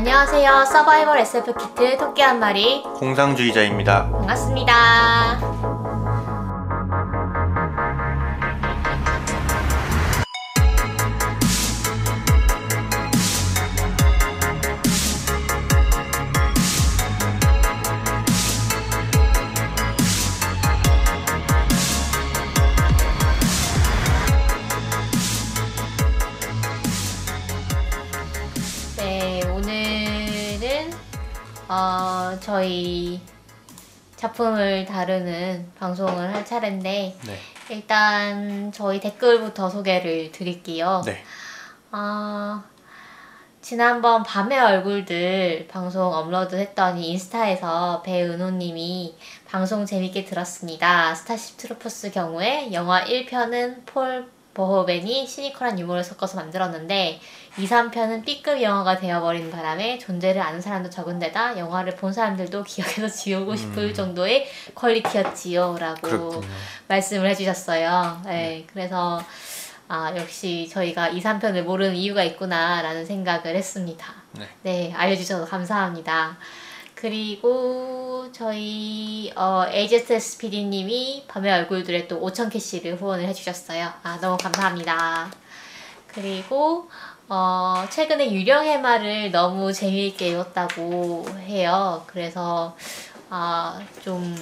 안녕하세요. 서바이벌 SF 키트 토끼 한 마리 공상주의자입니다. 반갑습니다. 네, 오늘은 저희 작품을 다루는 방송을 할 차례인데 네. 일단 저희 댓글부터 소개를 드릴게요. 네. 지난번 밤의 얼굴들 방송 업로드 했더니 인스타에서 배은호님이 방송 재밌게 들었습니다. 스타쉽 트루퍼스 경우에 영화 1편은 폴 버호벤이 시니컬한 유머를 섞어서 만들었는데 2, 3편은 B급 영화가 되어버린 바람에 존재를 아는 사람도 적은 데다 영화를 본 사람들도 기억해서 지우고 싶을 정도의 퀄리티였지요 라고 그렇군요. 말씀을 해주셨어요. 네, 그래서 역시 저희가 2, 3편을 모르는 이유가 있구나 라는 생각을 했습니다. 네, 알려주셔서 감사합니다. 그리고 저희 AZS PD님이 밤의 얼굴들에 또 5,000캐시를 후원을 해주셨어요. 너무 감사합니다. 그리고 최근에 유령 해마를 너무 재미있게 읽었다고 해요. 그래서 좀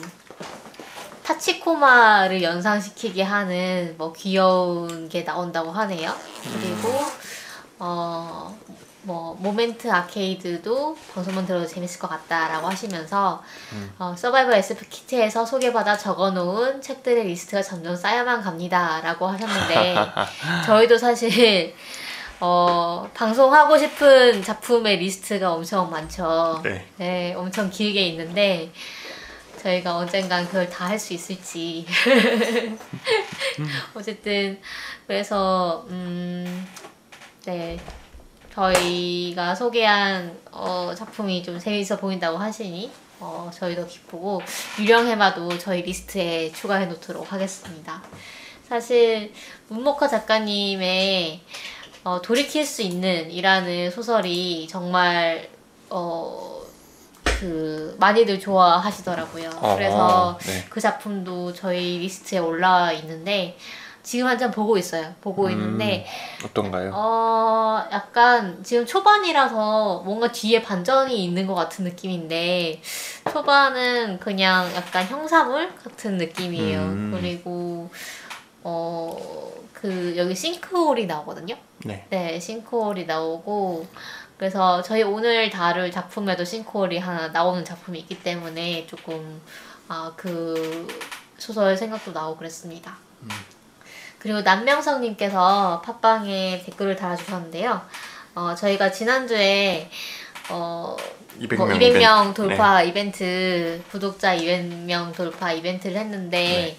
타치코마를 연상시키게 하는 귀여운 게 나온다고 하네요. 그리고 모멘트 아케이드도 방송만 들어도 재밌을 것 같다라고 하시면서 서바이벌 SF 키트에서 소개받아 적어놓은 책들의 리스트가 점점 쌓여만 갑니다 라고 하셨는데 저희도 사실 방송하고 싶은 작품의 리스트가 엄청 많죠. 네, 엄청 길게 있는데 저희가 언젠간 그걸 다 할 수 있을지 어쨌든 그래서 네, 저희가 소개한 작품이 좀 재미있어 보인다고 하시니 저희도 기쁘고 유령 해마도 저희 리스트에 추가해 놓도록 하겠습니다. 사실 문모카 작가님의 돌이킬 수 있는 이라는 소설이 정말 많이들 좋아하시더라고요. 그래서 네. 그 작품도 저희 리스트에 올라와 있는데 지금 한참 보고 있어요. 보고 있는데 어떤가요? 약간 지금 초반이라서 뭔가 뒤에 반전이 있는 것 같은 느낌인데 초반은 그냥 약간 형사물 같은 느낌이에요. 그리고 여기 싱크홀이 나오거든요. 네, 싱크홀이 나오고 그래서 저희 오늘 다룰 작품에도 싱크홀이 하나 나오는 작품이 있기 때문에 조금 그 소설 생각도 나고 그랬습니다. 그리고 남명성님께서 팟빵에 댓글을 달아주셨는데요. 저희가 지난주에 200명 돌파 이벤트, 구독자 200명 돌파 이벤트를 했는데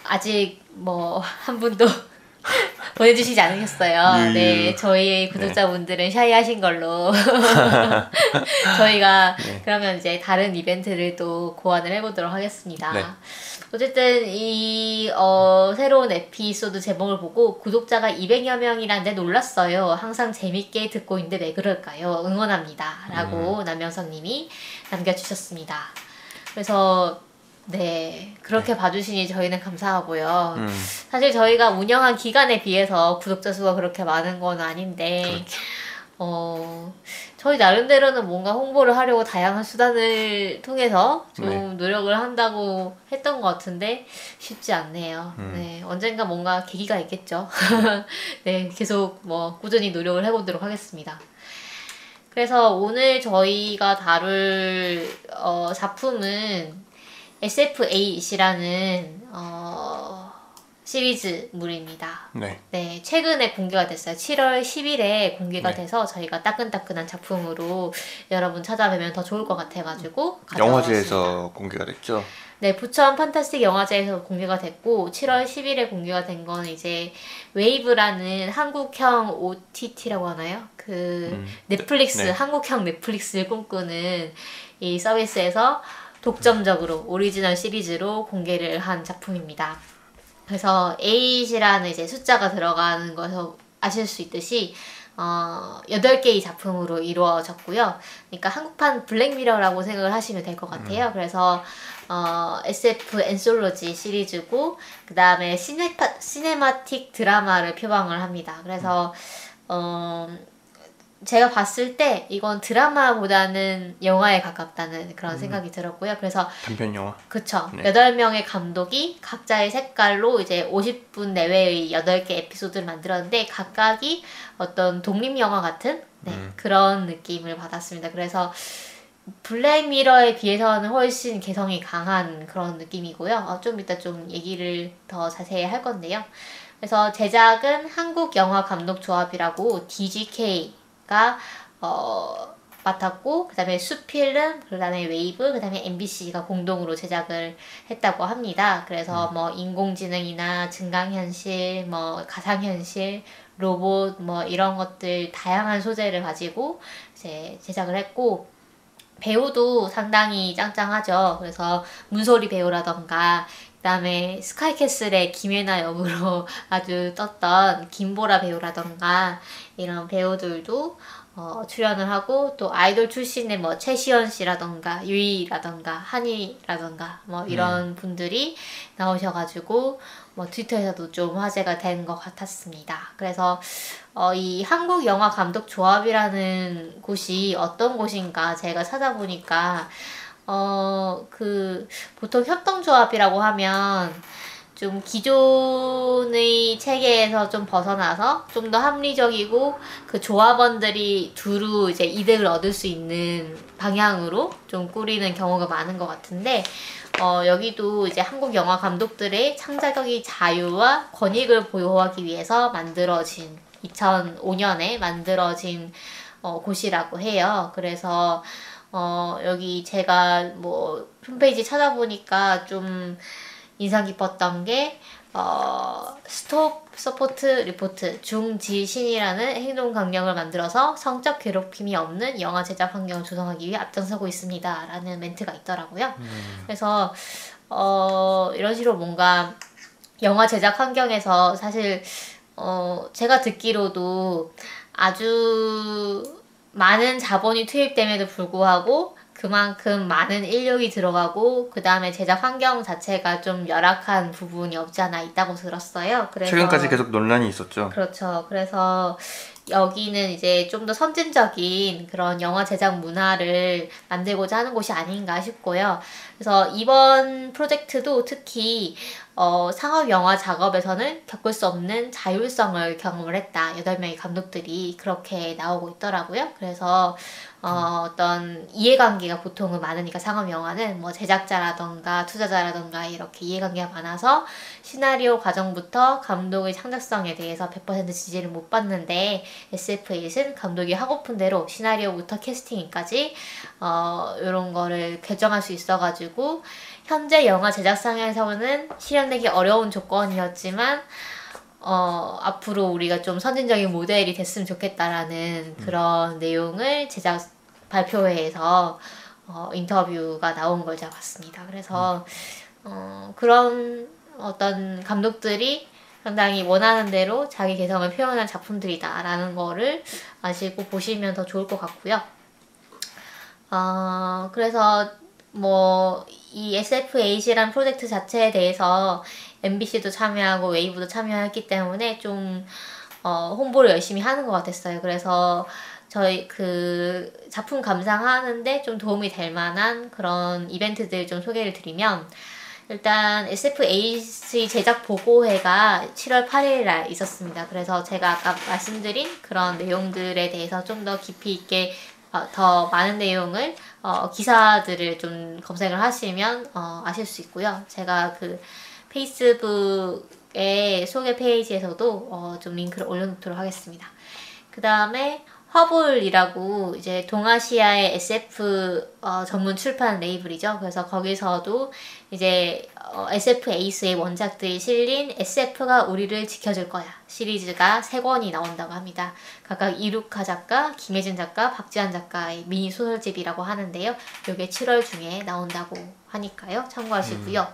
아직 한 분도 보내주시지 않으셨어요. 네, 저희 구독자분들은 샤이하신 걸로 저희가 그러면 이제 다른 이벤트를 또 고안을 해보도록 하겠습니다. 어쨌든 이 새로운 에피소드 제목을 보고 구독자가 200여 명이란데 놀랐어요. 항상 재밌게 듣고 있는데 왜 그럴까요? 응원합니다. 라고 남명성님이 남겨주셨습니다. 그래서 네, 그렇게 봐주시니 저희는 감사하고요. 사실 저희가 운영한 기간에 비해서 구독자 수가 그렇게 많은 건 아닌데 저희 나름대로는 뭔가 홍보를 하려고 다양한 수단을 통해서 좀 노력을 한다고 했던 것 같은데 쉽지 않네요. 네, 언젠가 뭔가 계기가 있겠죠. 네, 계속 꾸준히 노력을 해보도록 하겠습니다. 그래서 오늘 저희가 다룰 작품은 SF8이라는 시리즈물입니다. 네, 최근에 공개가 됐어요. 7월 10일에 공개가 돼서 저희가 따끈따끈한 작품으로 여러분 찾아뵈면 더 좋을 것 같아가지고 영화제에서 공개가 됐죠? 네, 부천 판타스틱 영화제에서 공개가 됐고 7월 10일에 공개가 된 건 이제 웨이브라는 한국형 OTT라고 하나요? 넷플릭스, 한국형 넷플릭스를 꿈꾸는 이 서비스에서 독점적으로 오리지널 시리즈로 공개를 한 작품입니다. 그래서 8이라는 이제 숫자가 들어가는 거에서 아실 수 있듯이 8개의 작품으로 이루어졌고요. 그러니까 한국판 블랙미러라고 생각을 하시면 될 것 같아요. 그래서 SF 엔솔로지 시리즈고 그 다음에 시네마틱 드라마를 표방을 합니다. 그래서 제가 봤을 때 이건 드라마보다는 영화에 가깝다는 그런 생각이 들었고요. 그래서 단편 영화. 그쵸. 네. 8명의 감독이 각자의 색깔로 이제 50분 내외의 8개 에피소드를 만들었는데 각각이 어떤 독립영화 같은 그런 느낌을 받았습니다. 그래서 블랙미러에 비해서는 훨씬 개성이 강한 그런 느낌이고요. 좀 이따 좀 얘기를 더 자세히 할 건데요. 그래서 제작은 한국영화감독조합이라고 DGK가 맡았고 그 다음에 수필름, 그 다음에 웨이브, 그 다음에 MBC가 공동으로 제작을 했다고 합니다. 그래서 뭐 인공지능이나 증강현실, 뭐 가상현실, 로봇 뭐 이런 것들 다양한 소재를 가지고 이제 제작을 했고 배우도 상당히 짱짱하죠. 그래서 문소리 배우라던가 그다음에 스카이캐슬의 김혜나 역으로 아주 떴던 김보라 배우라던가 이런 배우들도 출연을 하고 또 아이돌 출신의 뭐 최시연 씨라던가 유이라던가 한이라던가 뭐 이런 분들이 나오셔가지고 뭐 트위터에서도 좀 화제가 된 것 같았습니다. 그래서 이 한국영화감독조합이라는 곳이 어떤 곳인가 제가 찾아보니까 보통 협동조합이라고 하면 좀 기존의 체계에서 좀 벗어나서 좀 더 합리적이고 그 조합원들이 두루 이제 이득을 얻을 수 있는 방향으로 좀 꾸리는 경우가 많은 것 같은데 여기도 이제 한국 영화 감독들의 창작의 자유와 권익을 보호하기 위해서 만들어진 2005년에 만들어진 곳이라고 해요. 그래서 여기 제가 뭐 홈페이지 찾아보니까 좀 인상 깊었던 게 스톱 서포트 리포트 중지신이라는 행동 강령을 만들어서 성적 괴롭힘이 없는 영화 제작 환경을 조성하기 위해 앞장서고 있습니다 라는 멘트가 있더라고요. 그래서 이런 식으로 뭔가 영화 제작 환경에서 사실 제가 듣기로도 아주 많은 자본이 투입됨에도 불구하고 그만큼 많은 인력이 들어가고 그 다음에 제작 환경 자체가 좀 열악한 부분이 없지 않아 있다고 들었어요. 그래서 최근까지 계속 논란이 있었죠. 그렇죠. 그래서 여기는 이제 좀 더 선진적인 그런 영화 제작 문화를 만들고자 하는 곳이 아닌가 싶고요. 그래서 이번 프로젝트도 특히 상업 영화 작업에서는 겪을 수 없는 자율성을 경험을 했다. 8명의 감독들이 그렇게 나오고 있더라고요. 그래서 어떤 이해관계가 보통은 많으니까 상업 영화는 뭐 제작자라던가 투자자라던가 이렇게 이해관계가 많아서 시나리오 과정부터 감독의 창작성에 대해서 100% 지지를 못 받는데 SF8은 감독이 하고픈 대로 시나리오부터 캐스팅까지 이런 거를 결정할 수 있어가지고 현재 영화 제작상에서는 실현되기 어려운 조건이었지만 앞으로 우리가 좀 선진적인 모델이 됐으면 좋겠다라는 그런 내용을 제작 발표회에서 인터뷰가 나온 걸 제가 봤습니다. 그래서 그런 어떤 감독들이 상당히 원하는 대로 자기 개성을 표현한 작품들이다라는 거를 아시고 보시면 더 좋을 것 같고요. 그래서 뭐 이 SF8이란 프로젝트 자체에 대해서 MBC도 참여하고 웨이브도 참여했기 때문에 좀 홍보를 열심히 하는 것 같았어요. 그래서 저희 그 작품 감상하는데 좀 도움이 될 만한 그런 이벤트들 좀 소개를 드리면 일단 SF8의 제작 보고회가 7월 8일 날 있었습니다. 그래서 제가 아까 말씀드린 그런 내용들에 대해서 좀 더 깊이 있게 더 많은 내용을 기사들을 좀 검색을 하시면 아실 수 있고요. 제가 그 페이스북의 소개 페이지에서도 좀 링크를 올려놓도록 하겠습니다. 그 다음에 화볼이라고 이제 동아시아의 SF 전문 출판 레이블이죠. 그래서 거기서도 이제 SF 에이스의 원작들이 실린 SF가 우리를 지켜줄 거야 시리즈가 3권이 나온다고 합니다. 각각 이루카 작가, 김혜진 작가, 박지한 작가의 미니 소설집이라고 하는데요. 이게 7월 중에 나온다고 하니까요. 참고하시고요.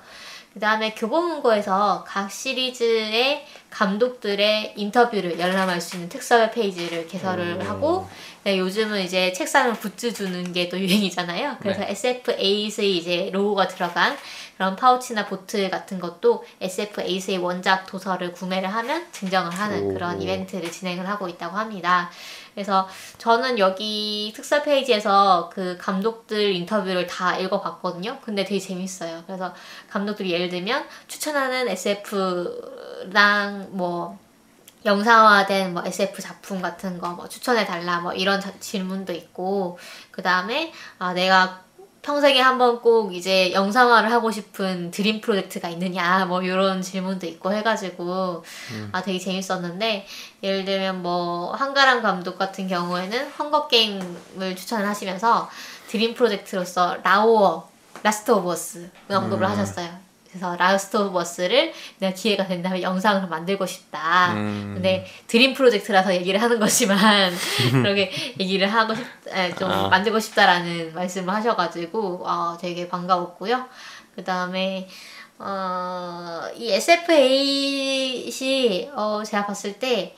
그 다음에 교보문고에서 각 시리즈의 감독들의 인터뷰를 열람할 수 있는 특설 페이지를 개설을 하고, 네, 요즘은 이제 책상을 굿즈 주는 게 또 유행이잖아요. 그래서 네. SF8의 이제 로고가 들어간 그런 파우치나 보틀 같은 것도 SF8의 원작 도서를 구매를 하면 증정을 하는 그런 이벤트를 진행을 하고 있다고 합니다. 그래서 저는 여기 특설 페이지에서 그 감독들 인터뷰를 다 읽어봤거든요. 근데 되게 재밌어요. 그래서 감독들이 예를 들면 추천하는 SF랑 뭐 영상화된 뭐 SF 작품 같은 거 뭐 추천해달라 뭐 이런 질문도 있고, 그 다음에 내가 평생에 한번 꼭 이제 영상화를 하고 싶은 드림 프로젝트가 있느냐 뭐 이런 질문도 있고 해가지고 되게 재밌었는데, 예를 들면 뭐 한가람 감독 같은 경우에는 헝거게임을 추천을 하시면서 드림 프로젝트로서 라오어 라스트 오브 어스 언급을 하셨어요. 그래서 라스트 오브 어스를 내가 기회가 된다면 영상으로 만들고 싶다. 근데 드림 프로젝트라서 얘기를 하는 거지만 그렇게 얘기를 하고 좀 만들고 싶다라는 말씀을 하셔가지고 되게 반가웠고요. 그 다음에 이 SF8이 제가 봤을 때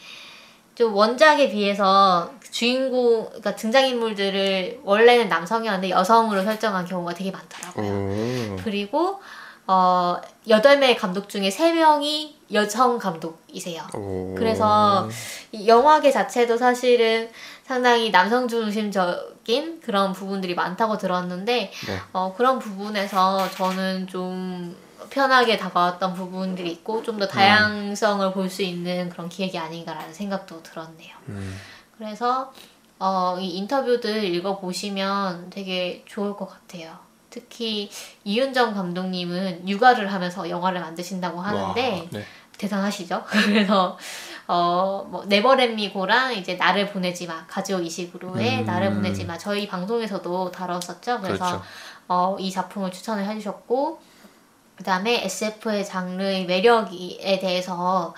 좀 원작에 비해서 주인공, 그러니까 등장인물들을 원래는 남성이었는데 여성으로 설정한 경우가 되게 많더라고요. 그리고 8명의 감독 중에 3명이 여성 감독이세요. 그래서 이 영화계 자체도 사실은 상당히 남성 중심적인 그런 부분들이 많다고 들었는데, 네. 그런 부분에서 저는 좀 편하게 다가왔던 부분들이 있고 좀 더 다양성을 볼 수 있는 그런 기획이 아닌가라는 생각도 들었네요. 그래서 이 인터뷰들 읽어보시면 되게 좋을 것 같아요. 특히 이윤정 감독님은 육아를 하면서 영화를 만드신다고 하는데, 와, 네. 대단하시죠? 그래서 뭐 네버렛미고랑 이제 나를 보내지 마, 가지오 이식으로의 나를 보내지 마, 저희 방송에서도 다뤘었죠. 그래서 그렇죠. 이 작품을 추천을 해주셨고, 그 다음에 SF의 장르의 매력에 대해서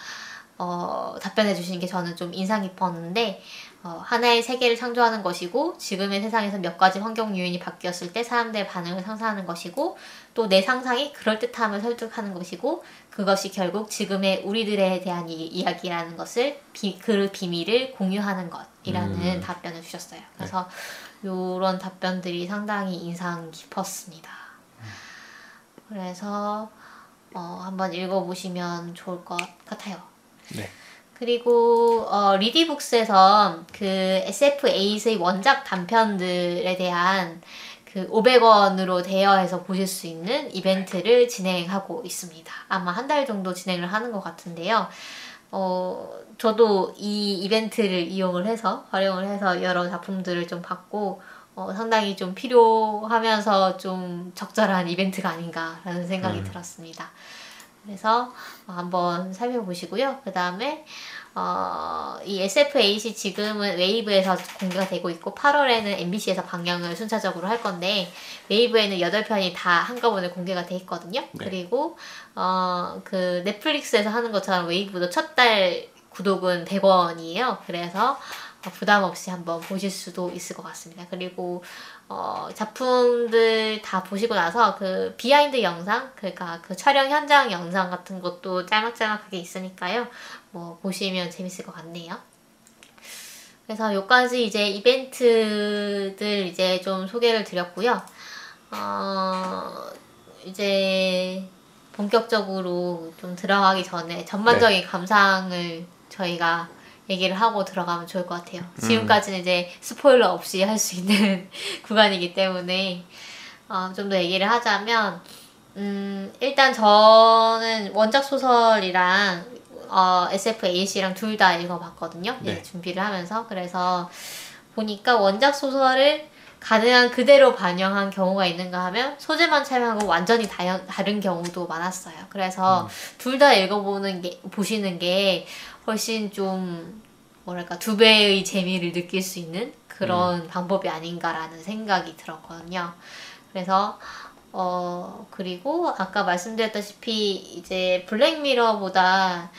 답변해 주신 게 저는 좀 인상 깊었는데, 하나의 세계를 창조하는 것이고 지금의 세상에서 몇 가지 환경 요인이 바뀌었을 때 사람들의 반응을 상상하는 것이고, 또 내 상상이 그럴듯함을 설득하는 것이고, 그것이 결국 지금의 우리들에 대한 이야기라는 것을 그 비밀을 공유하는 것이라는 답변을 주셨어요. 그래서 이런 답변들이 상당히 인상 깊었습니다. 그래서 한번 읽어보시면 좋을 것 같아요. 네. 그리고 리디북스에서 그 SF8의 원작 단편들에 대한 그 500원으로 대여해서 보실 수 있는 이벤트를 진행하고 있습니다. 아마 한 달 정도 진행을 하는 것 같은데요. 저도 이 이벤트를 활용을 해서 여러 작품들을 좀 봤고, 상당히 좀 필요하면서 좀 적절한 이벤트가 아닌가라는 생각이 들었습니다. 그래서 한번 살펴보시고요. 그 다음에 이 SF8이 지금은 웨이브에서 공개가 되고 있고 8월에는 MBC에서 방영을 순차적으로 할 건데, 웨이브에는 8편이 다 한꺼번에 공개가 돼 있거든요. 네. 그리고 그 넷플릭스에서 하는 것처럼 웨이브도 첫 달 구독은 100원이에요. 그래서 부담 없이 한번 보실 수도 있을 것 같습니다. 그리고 작품들 다 보시고 나서 그 비하인드 영상, 그러니까 그 촬영 현장 영상 같은 것도 짤막짤막하게 있으니까요. 뭐 보시면 재밌을 것 같네요. 그래서 여기까지 이제 이벤트들 이제 좀 소개를 드렸고요. 이제 본격적으로 좀 들어가기 전에 전반적인 감상을 저희가 얘기를 하고 들어가면 좋을 것 같아요. 지금까지는 이제 스포일러 없이 할 수 있는 구간이기 때문에 좀 더 얘기를 하자면, 일단 저는 원작 소설이랑 SF8이랑 둘 다 읽어봤거든요. 네. 준비를 하면서. 그래서 보니까 원작 소설을 가능한 그대로 반영한 경우가 있는가 하면 소재만 차용하고 완전히 다른 경우도 많았어요. 그래서 둘 다 보시는 게 훨씬 좀 뭐랄까 2배의 재미를 느낄 수 있는 그런 방법이 아닌가라는 생각이 들었거든요. 그래서 그리고 아까 말씀드렸다시피 이제 블랙미러보다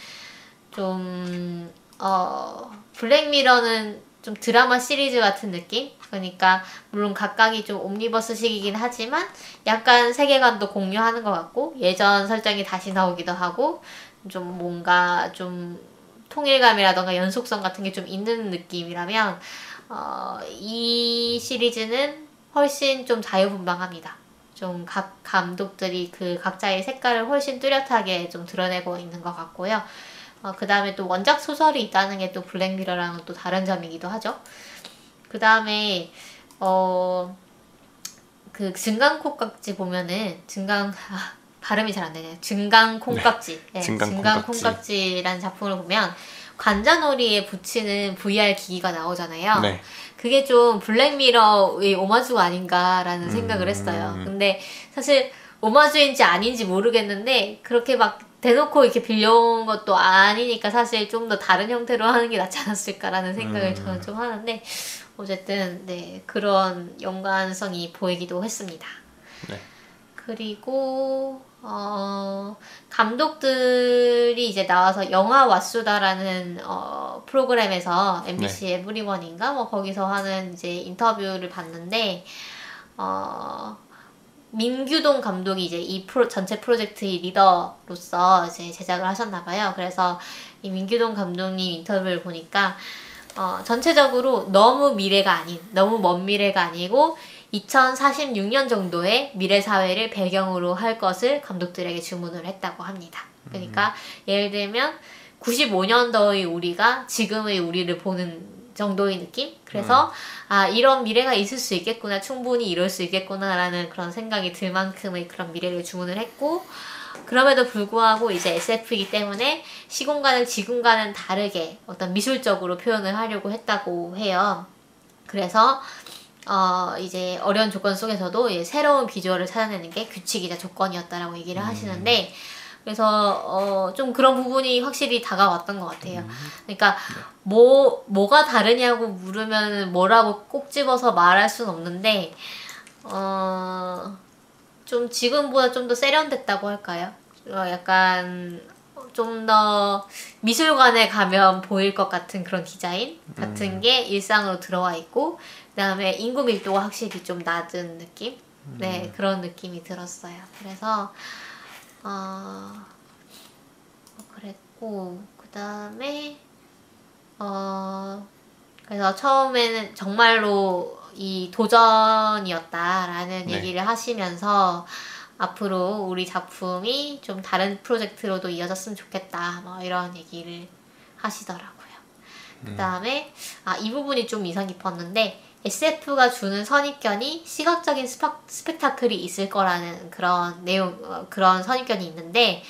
좀 블랙미러는 좀 드라마 시리즈 같은 느낌? 그러니까 물론 각각이 좀 옴니버스식이긴 하지만 약간 세계관도 공유하는 것 같고, 예전 설정이 다시 나오기도 하고, 좀 뭔가 좀 통일감이라던가 연속성 같은 게 좀 있는 느낌이라면 이 시리즈는 훨씬 좀 자유분방합니다. 좀 각 감독들이 그 각자의 색깔을 훨씬 뚜렷하게 좀 드러내고 있는 것 같고요. 그 다음에 또 원작 소설이 있다는 게 또 블랙미러랑은 또 다른 점이기도 하죠. 그 다음에 그 증강콩깍지 보면은 발음이 잘 안 되네요. 증강콩깍지. 네, 증강콩깍지라는 작품을 보면 관자놀이에 붙이는 VR 기기가 나오잖아요. 네. 그게 좀 블랙미러의 오마주가 아닌가라는 생각을 했어요. 근데 사실 오마주인지 아닌지 모르겠는데 그렇게 막 대놓고 이렇게 빌려온 것도 아니니까 사실 좀 더 다른 형태로 하는 게 낫지 않았을까라는 생각을 저는 좀 하는데 어쨌든 네 그런 연관성이 보이기도 했습니다. 네. 그리고 감독들이 이제 나와서 영화 왓수다라는 프로그램에서 MBC 에브리원인가 뭐 거기서 하는 이제 인터뷰를 봤는데 민규동 감독이 이제 이 전체 프로젝트의 리더로서 이제 제작을 하셨나 봐요. 그래서 이 민규동 감독님 인터뷰를 보니까 전체적으로 너무 미래가 아닌, 너무 먼 미래가 아니고 2046년 정도의 미래 사회를 배경으로 할 것을 감독들에게 주문을 했다고 합니다. 그러니까 예를 들면 95년도의 우리가 지금의 우리를 보는 정도의 느낌? 그래서 이런 미래가 있을 수 있겠구나, 충분히 이럴 수 있겠구나라는 그런 생각이 들 만큼의 그런 미래를 주문을 했고 그럼에도 불구하고 이제 SF이기 때문에 시공간을 지금과는 다르게 어떤 미술적으로 표현을 하려고 했다고 해요. 그래서 이제 어려운 조건 속에서도 새로운 비주얼을 찾아내는 게 규칙이자 조건이었다라고 얘기를 하시는데 그래서 좀 그런 부분이 확실히 다가왔던 것 같아요. 그러니까 뭐가 다르냐고 물으면 뭐라고 꼭 집어서 말할 수는 없는데 좀 지금보다 좀 더 세련됐다고 할까요? 약간 좀 더 미술관에 가면 보일 것 같은 그런 디자인 같은 게 일상으로 들어와 있고 그다음에 인구 밀도가 확실히 좀 낮은 느낌? 네, 그런 느낌이 들었어요. 그래서 그랬고 그다음에 그래서 처음에는 정말로 이 도전이었다라는 얘기를 하시면서 앞으로 우리 작품이 좀 다른 프로젝트로도 이어졌으면 좋겠다 뭐 이런 얘기를 하시더라고요. 그 다음에 이 부분이 좀 인상 깊었는데 SF가 주는 선입견이 시각적인 스펙타클이 있을 거라는 그런 내용, 그런 선입견이 있는데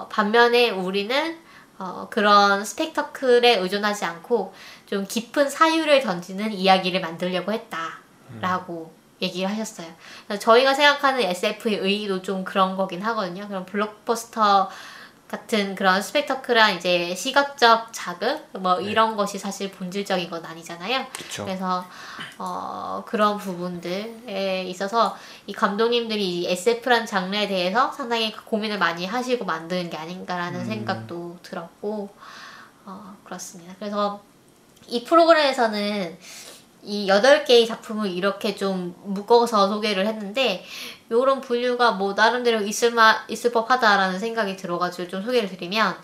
반면에 우리는 그런 스펙타클에 의존하지 않고 좀 깊은 사유를 던지는 이야기를 만들려고 했다라고 얘기를 하셨어요. 저희가 생각하는 SF의 의의도 좀 그런 거긴 하거든요. 그런 블록버스터 같은 그런 스펙타클한 이제 시각적 자극 뭐 이런 것이 사실 본질적인 건 아니잖아요. 그쵸. 그래서 그런 부분들에 있어서 이 감독님들이 이 SF라는 장르에 대해서 상당히 고민을 많이 하시고 만드는 게 아닌가라는 생각도 들었고 그렇습니다. 그래서 이 프로그램에서는 이 8개의 작품을 이렇게 좀 묶어서 소개를 했는데 요런 분류가 뭐 나름대로 있을 법하다라는 생각이 들어가지고 좀 소개를 드리면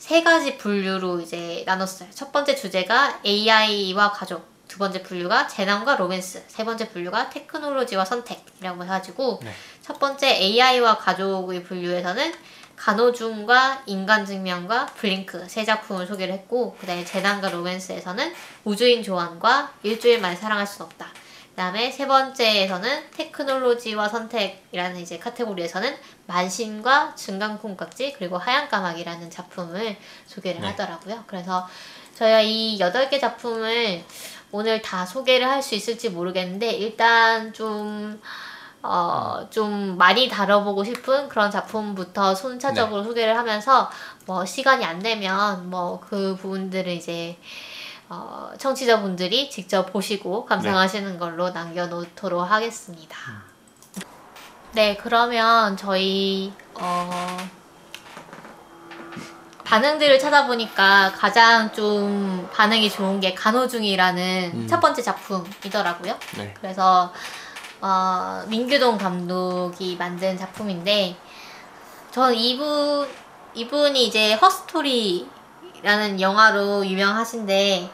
3가지 분류로 이제 나눴어요. 첫 번째 주제가 AI와 가족, 두 번째 분류가 재난과 로맨스, 세 번째 분류가 테크놀로지와 선택이라고 해가지고 첫 번째 AI와 가족의 분류에서는 간호중과 인간증명과 블링크 3작품을 소개를 했고 그 다음에 재난과 로맨스에서는 우주인 조안과 일주일 만에 사랑할 순 없다. 그 다음에 세 번째에서는 테크놀로지와 선택이라는 이제 카테고리에서는 만신과 증강콩깍지 그리고 하얀 까마귀라는 작품을 소개를 하더라고요. 그래서 저희가 이 8개 작품을 오늘 다 소개를 할 수 있을지 모르겠는데 일단 좀 많이 다뤄보고 싶은 그런 작품부터 순차적으로 소개를 하면서 뭐 시간이 안 되면 뭐 그 부분들을 이제 청취자분들이 직접 보시고 감상하시는 걸로 남겨놓도록 하겠습니다. 네, 그러면 저희 반응들을 찾아보니까 가장 좀 반응이 좋은 게 간호중이라는 첫 번째 작품이더라고요. 그래서 민규동 감독이 만든 작품인데 저는 이분이 이제 허스토리라는 영화로 유명하신데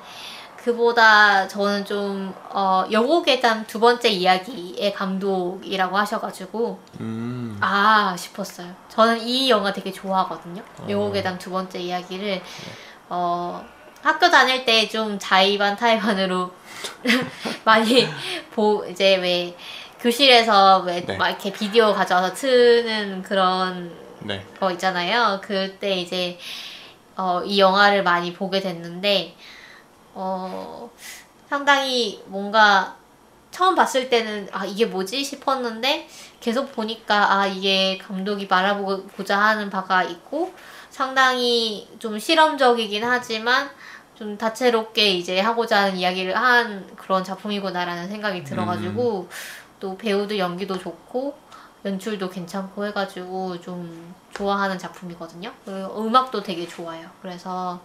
그보다 저는 좀 여고괴담 두 번째 이야기의 감독이라고 하셔가지고 아 싶었어요. 저는 이 영화 되게 좋아하거든요. 여고괴담 두 번째 이야기를 학교 다닐 때 좀 자의반 타의반으로 많이 이제 왜 교실에서 왜 네. 막 이렇게 비디오 가져와서 트는 그런 네. 거 있잖아요. 그때 이제 이 영화를 많이 보게 됐는데 상당히 뭔가 처음 봤을 때는 아 이게 뭐지 싶었는데 계속 보니까 아 이게 감독이 말하고자 하는 바가 있고 상당히 좀 실험적이긴 하지만 좀 다채롭게 이제 하고자 하는 이야기를 한 그런 작품이구나라는 생각이 들어가지고 또 배우도 연기도 좋고 연출도 괜찮고 해가지고 좀 좋아하는 작품이거든요. 그리고 음악도 되게 좋아요. 그래서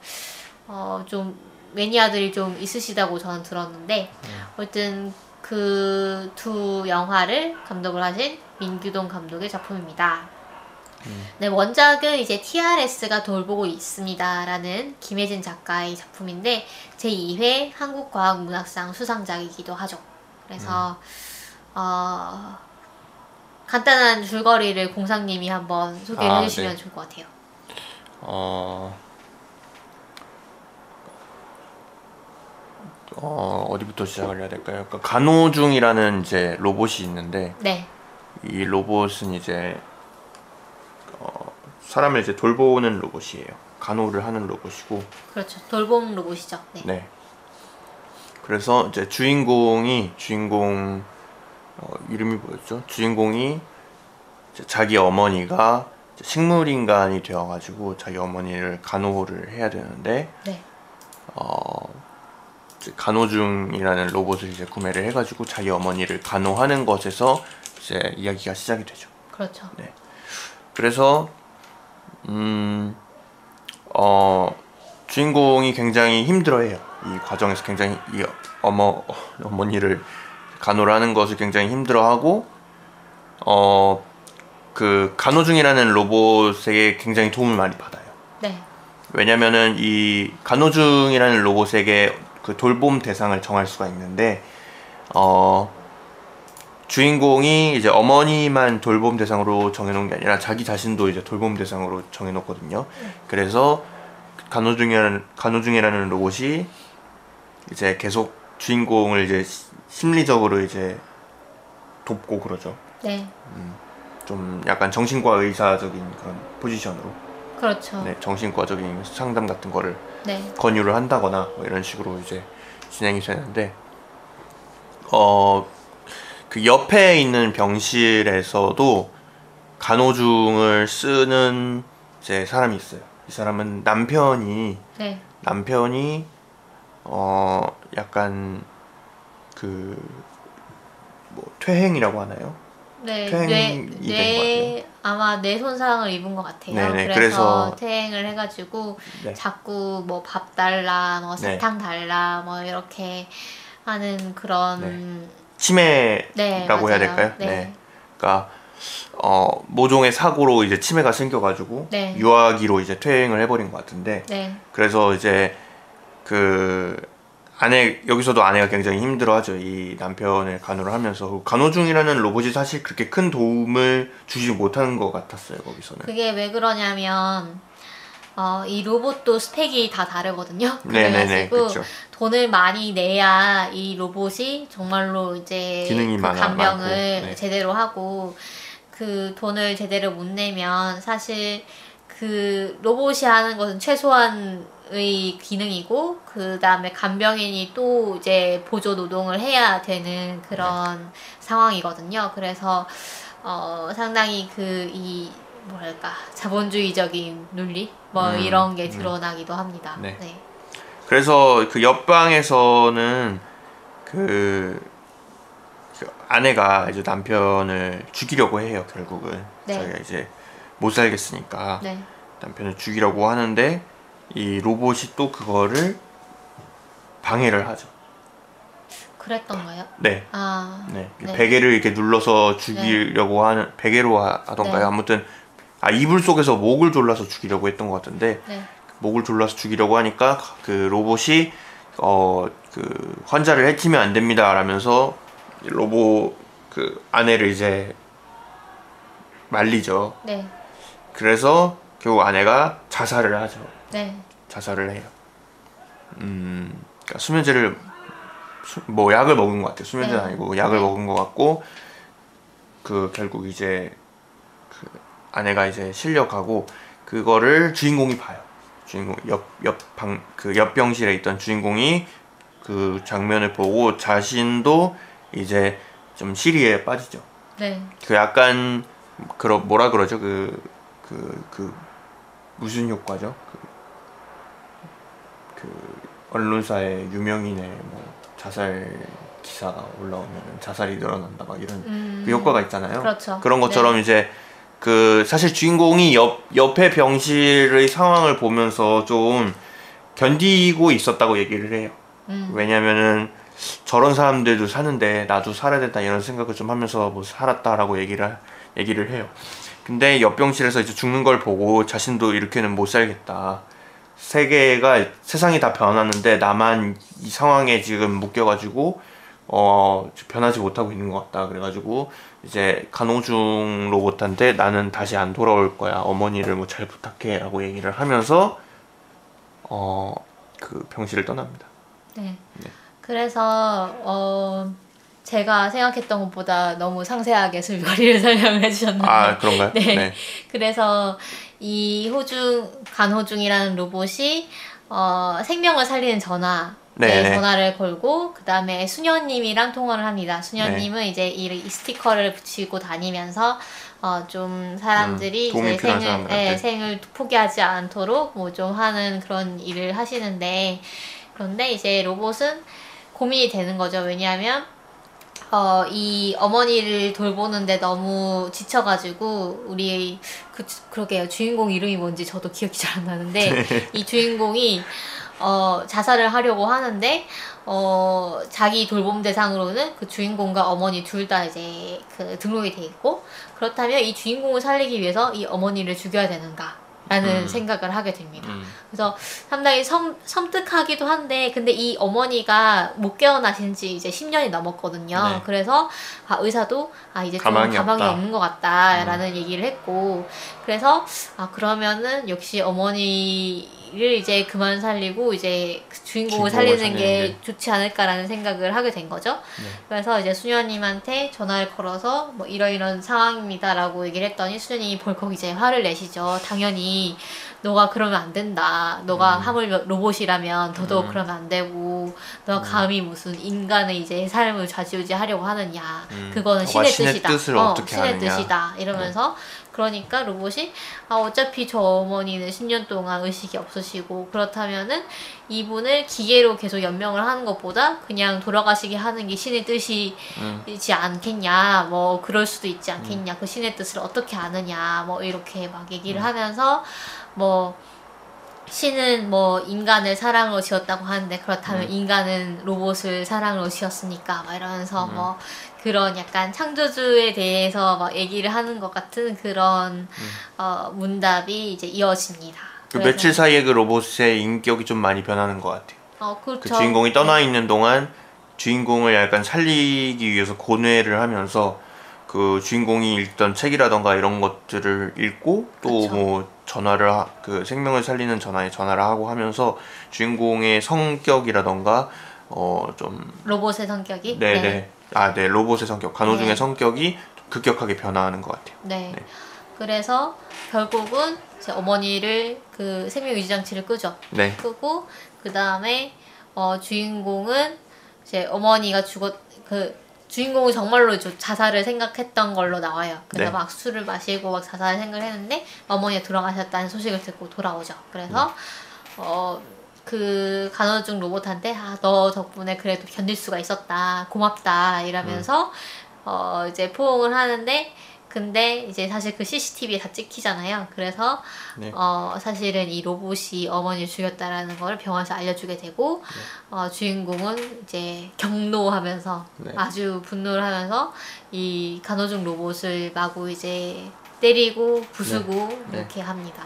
좀 매니아들이 좀 있으시다고 저는 들었는데 어쨌든 그 두 영화를 감독을 하신 민규동 감독의 작품입니다. 네, 원작은 이제 TRS가 돌보고 있습니다라는 김혜진 작가의 작품인데 제2회 한국과학문학상 수상작이기도 하죠. 그래서 간단한 줄거리를 공상님이 한번 소개를 해주시면 네. 좋을 것 같아요. 어디부터 시작을 해야 될까요? 그러니까 간호중이라는 이제 로봇이 있는데 네, 이 로봇은 이제 사람을 이제 돌보는 로봇이에요. 간호를 하는 로봇이고. 그렇죠. 돌봄 로봇이죠. 네. 네. 그래서 이제 주인공 이름이 뭐였죠? 주인공이 이제 자기 어머니가 이제 식물인간이 되어가지고 자기 어머니를 간호를 해야 되는데 네, 이제 간호중이라는 로봇을 이제 구매를 해가지고 자기 어머니를 간호하는 것에서 이제 이야기가 시작이 되죠. 그렇죠. 네. 그래서 주인공이 굉장히 힘들어해요. 이 과정에서 굉장히 이 어머니를 간호를 하는 것을 굉장히 힘들어하고 그 간호중이라는 로봇에게 굉장히 도움을 많이 받아요. 네, 왜냐면은 이 간호중이라는 로봇에게 그 돌봄 대상을 정할 수가 있는데 주인공이 이제 어머니만 돌봄 대상으로 정해놓은 게 아니라 자기 자신도 이제 돌봄 대상으로 정해놓거든요. 그래서 간호중이라는 로봇이 이제 계속 주인공을 이제 심리적으로 이제 돕고 그러죠. 네, 좀 약간 정신과 의사적인 그런 포지션으로, 그렇죠. 네, 정신과적인 상담 같은 거를 네, 권유를 한다거나 뭐 이런 식으로 이제 진행이 되는데 그 옆에 있는 병실에서도 간호중을 쓰는 이제 사람이 있어요. 이 사람은 남편이 네, 약간 그 뭐 퇴행이라고 하나요? 네, 퇴행이 된 것 아마 뇌 손상을 입은 것 같아요. 네네, 그래서 그래서- 퇴행을 해가지고 네. 자꾸 뭐 밥 달라, 뭐 네. 사탕 달라, 뭐 이렇게 하는 그런 네. 치매라고 네, 해야 맞아요. 될까요? 네. 그러니까 모종의 사고로 이제 치매가 생겨가지고 네. 유아기로 이제 퇴행을 해버린 것 같은데 네, 그래서 이제 그 여기서도 아내가 굉장히 힘들어하죠. 이 남편을 간호를 하면서 간호중이라는 로봇이 사실 그렇게 큰 도움을 주지 못하는 것 같았어요. 거기서는. 그게 왜 그러냐면 이 로봇도 스펙이 다 다르거든요. 네네네, 그래가지고 그쵸. 돈을 많이 내야 이 로봇이 정말로 이제 기능이 그 많고, 간병을 네. 제대로 하고 그 돈을 제대로 못 내면 사실 그 로봇이 하는 것은 최소한의 기능이고 그 다음에 간병인이 또 이제 보조 노동을 해야 되는 그런 상황이거든요. 그래서 상당히 이 뭐랄까 자본주의적인 논리 뭐 이런 게 드러나기도 합니다. 네. 네. 그래서 그 옆방에서는 그 아내가 이제 남편을 죽이려고 해요. 결국은 네. 자기가 이제 못 살겠으니까 네. 남편을 죽이려고 하는데 이 로봇이 또 그거를 방해를 하죠. 그랬던가요? 네. 아, 네. 네. 베개를 이렇게 눌러서 죽이려고 하는 베개로 하던가요? 네. 아무튼 이불 속에서 목을 졸라서 죽이려고 했던 것 같은데 네. 목을 졸라서 죽이려고 하니까 그 로봇이 그 환자를 해치면 안 됩니다 라면서 로봇 그 아내를 이제 말리죠. 네. 그래서 결국 아내가 자살을 하죠. 네. 자살을 해요. 그러니까 수면제를 뭐 약을 먹은 것 같아요. 수면제는 네. 아니고 약을 네. 먹은 것 같고 그 결국 이제 그 아내가 이제 실려가고 그거를 주인공이 봐요. 주인공 옆 병실에 있던 주인공이 그 장면을 보고 자신도 이제 좀 시리에 빠지죠. 네. 그 약간 뭐라 그러죠? 무슨 효과죠? 그 언론사의 유명인의 뭐 자살 기사가 올라오면 자살이 늘어난다 막 이런 그 효과가 있잖아요. 그렇죠. 그런 것처럼 네. 이제 그 사실 주인공이 옆에 병실의 상황을 보면서 좀 견디고 있었다고 얘기를 해요. 왜냐면은 저런 사람들도 사는데 나도 살아야 된다 이런 생각을 좀 하면서 뭐 살았다라고 얘기를 해요. 근데 옆 병실에서 이제 죽는 걸 보고 자신도 이렇게는 못 살겠다. 세상이 다 변하는데 나만 이 상황에 지금 묶여가지고 변하지 못하고 있는 것 같다. 그래가지고 이제 간호중 로봇한테 나는 다시 안 돌아올 거야. 어머니를 뭐 잘 부탁해라고 얘기를 하면서 그 병실을 떠납니다. 네. 네. 그래서 제가 생각했던 것보다 너무 상세하게 술거리를 설명을 해주셨는데. 아 그런가요? 네. 네. 그래서 이 간호중이라는 로봇이 생명을 살리는 전화에 네. 전화를 걸고 그 다음에 수녀님이랑 통화를 합니다. 수녀님은 이제 이 스티커를 붙이고 다니면서 좀 사람들이 이제 생을 포기하지 않도록 뭐 좀 하는 그런 일을 하시는데, 그런데 이제 로봇은 고민이 되는 거죠. 왜냐하면 이 어머니를 돌보는데 너무 지쳐가지고 그러게요. 주인공 이름이 뭔지 저도 기억이 잘 안 나는데 이 주인공이 자살을 하려고 하는데 자기 돌봄 대상으로는 그 주인공과 어머니 둘 다 이제 그 등록이 돼 있고, 그렇다면 이 주인공을 살리기 위해서 이 어머니를 죽여야 되는가? 라는 생각을 하게 됩니다. 그래서 상당히 섬뜩하기도 한데, 근데 이 어머니가 못 깨어나신 지 이제 10년이 넘었거든요. 네. 그래서 의사도 이제 좀 가망이 없는 것 같다라는 얘기를 했고, 그래서 그러면은 역시 어머니를 이제 그만 살리고 이제 주인공을 살리는 게 좋지 않을까라는 생각을 하게 된 거죠. 네. 그래서 이제 수녀님한테 전화를 걸어서 뭐 이런 상황입니다라고 얘기를 했더니 수녀님이 벌컥 이제 화를 내시죠. 당연히 너가 그러면 안 된다. 너가 하물며 로봇이라면 더더욱 그러면 안 되고, 너가 감히 무슨 인간의 이제 삶을 좌지우지하려고 하느냐. 그거는 신의 뜻이다. 뜻을 어떻게 신의 하느냐. 뜻이다. 이러면서 그러니까 로봇이 어차피 저 어머니는 10년 동안 의식이 없으시고 그렇다면은 이분을 기계로 계속 연명을 하는 것보다 그냥 돌아가시게 하는 게 신의 뜻이지 않겠냐, 뭐 그럴 수도 있지 않겠냐, 그 신의 뜻을 어떻게 아느냐, 뭐 이렇게 막 얘기를 하면서 뭐 신은 뭐 인간을 사랑으로 지었다고 하는데 그렇다면 인간은 로봇을 사랑으로 지었으니까 막 이러면서 뭐 그런 약간 창조주에 대해서 막 얘기를 하는 것 같은 그런 문답이 이제 이어집니다. 그 며칠 사이에 그 로봇의 인격이 좀 많이 변하는 것 같아요. 그렇죠. 그 주인공이 떠나 있는 동안 주인공을 약간 살리기 위해서 고뇌를 하면서 그 주인공이 읽던 책이라던가 이런 것들을 읽고 또 뭐 그 생명을 살리는 전화를 하고 하면서 주인공의 성격이라던가 좀 로봇의 성격이 네 로봇의 성격, 간호중의 성격이 급격하게 변화하는 것 같아요. 네. 그래서 결국은 제 어머니를 그 생명유지장치를 끄죠. 네. 끄고 그 다음에 주인공은 이제 어머니가 주인공은 정말로 자살을 생각했던 걸로 나와요. 그래서 막 술을 마시고 막 자살을 생각했는데 어머니가 돌아가셨다는 소식을 듣고 돌아오죠. 그래서 그 간호중 로봇한테 너 덕분에 그래도 견딜 수가 있었다, 고맙다 이러면서 이제 포옹을 하는데, 근데 이제 사실 그 CCTV에 다 찍히잖아요. 그래서 사실은 이 로봇이 어머니를 죽였다라는 걸 병원에서 알려주게 되고 주인공은 이제 경노하면서 아주 분노를 하면서 이 간호중 로봇을 마구 이제 때리고 부수고 네. 이렇게 합니다.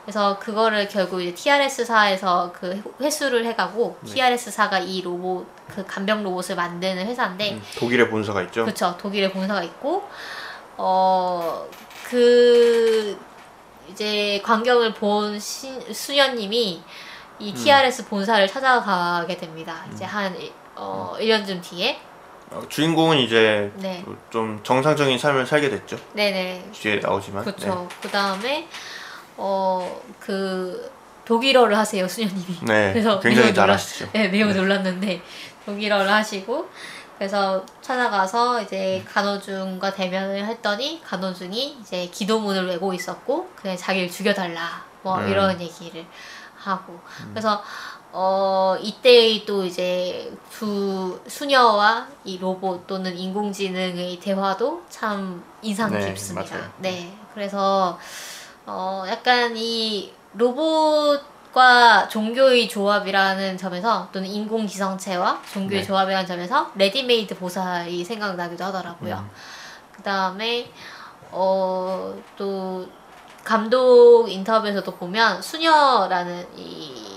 그래서 그거를 결국 이제 TRS사에서 그 회수를 해가고 네. TRS사가 이 로봇 그 간병 로봇을 만드는 회사인데 독일에 본사가 있죠. 그렇죠. 독일에 본사가 있고 그 이제 광경을 본 수녀님이 이 TRS 본사를 찾아가게 됩니다. 이제 한 1년쯤 뒤에. 주인공은 이제 네. 좀 정상적인 삶을 살게 됐죠. 네네. 뒤에 나오지만. 그렇죠. 그 다음에 그 독일어를 하세요, 수녀님이. 네. 그래서 굉장히 잘하시죠. 네, 매우 놀랐는데 독일어를 하시고 그래서 찾아가서 이제 간호중과 대면을 했더니 간호중이 이제 기도문을 외고 있었고 그냥 자기를 죽여달라 뭐 이런 얘기를 하고 그래서 이때 또 이제 두 수녀와 이 로봇 또는 인공지능의 대화도 참 인상 네, 깊습니다. 맞아요. 네, 그래서 약간 이 로봇과 종교의 조합이라는 점에서 또는 인공지성체와 종교의 네. 조합이라는 점에서 레디메이드 보살이 생각나기도 하더라고요. 그 다음에 또 감독 인터뷰에서도 보면 수녀라는 이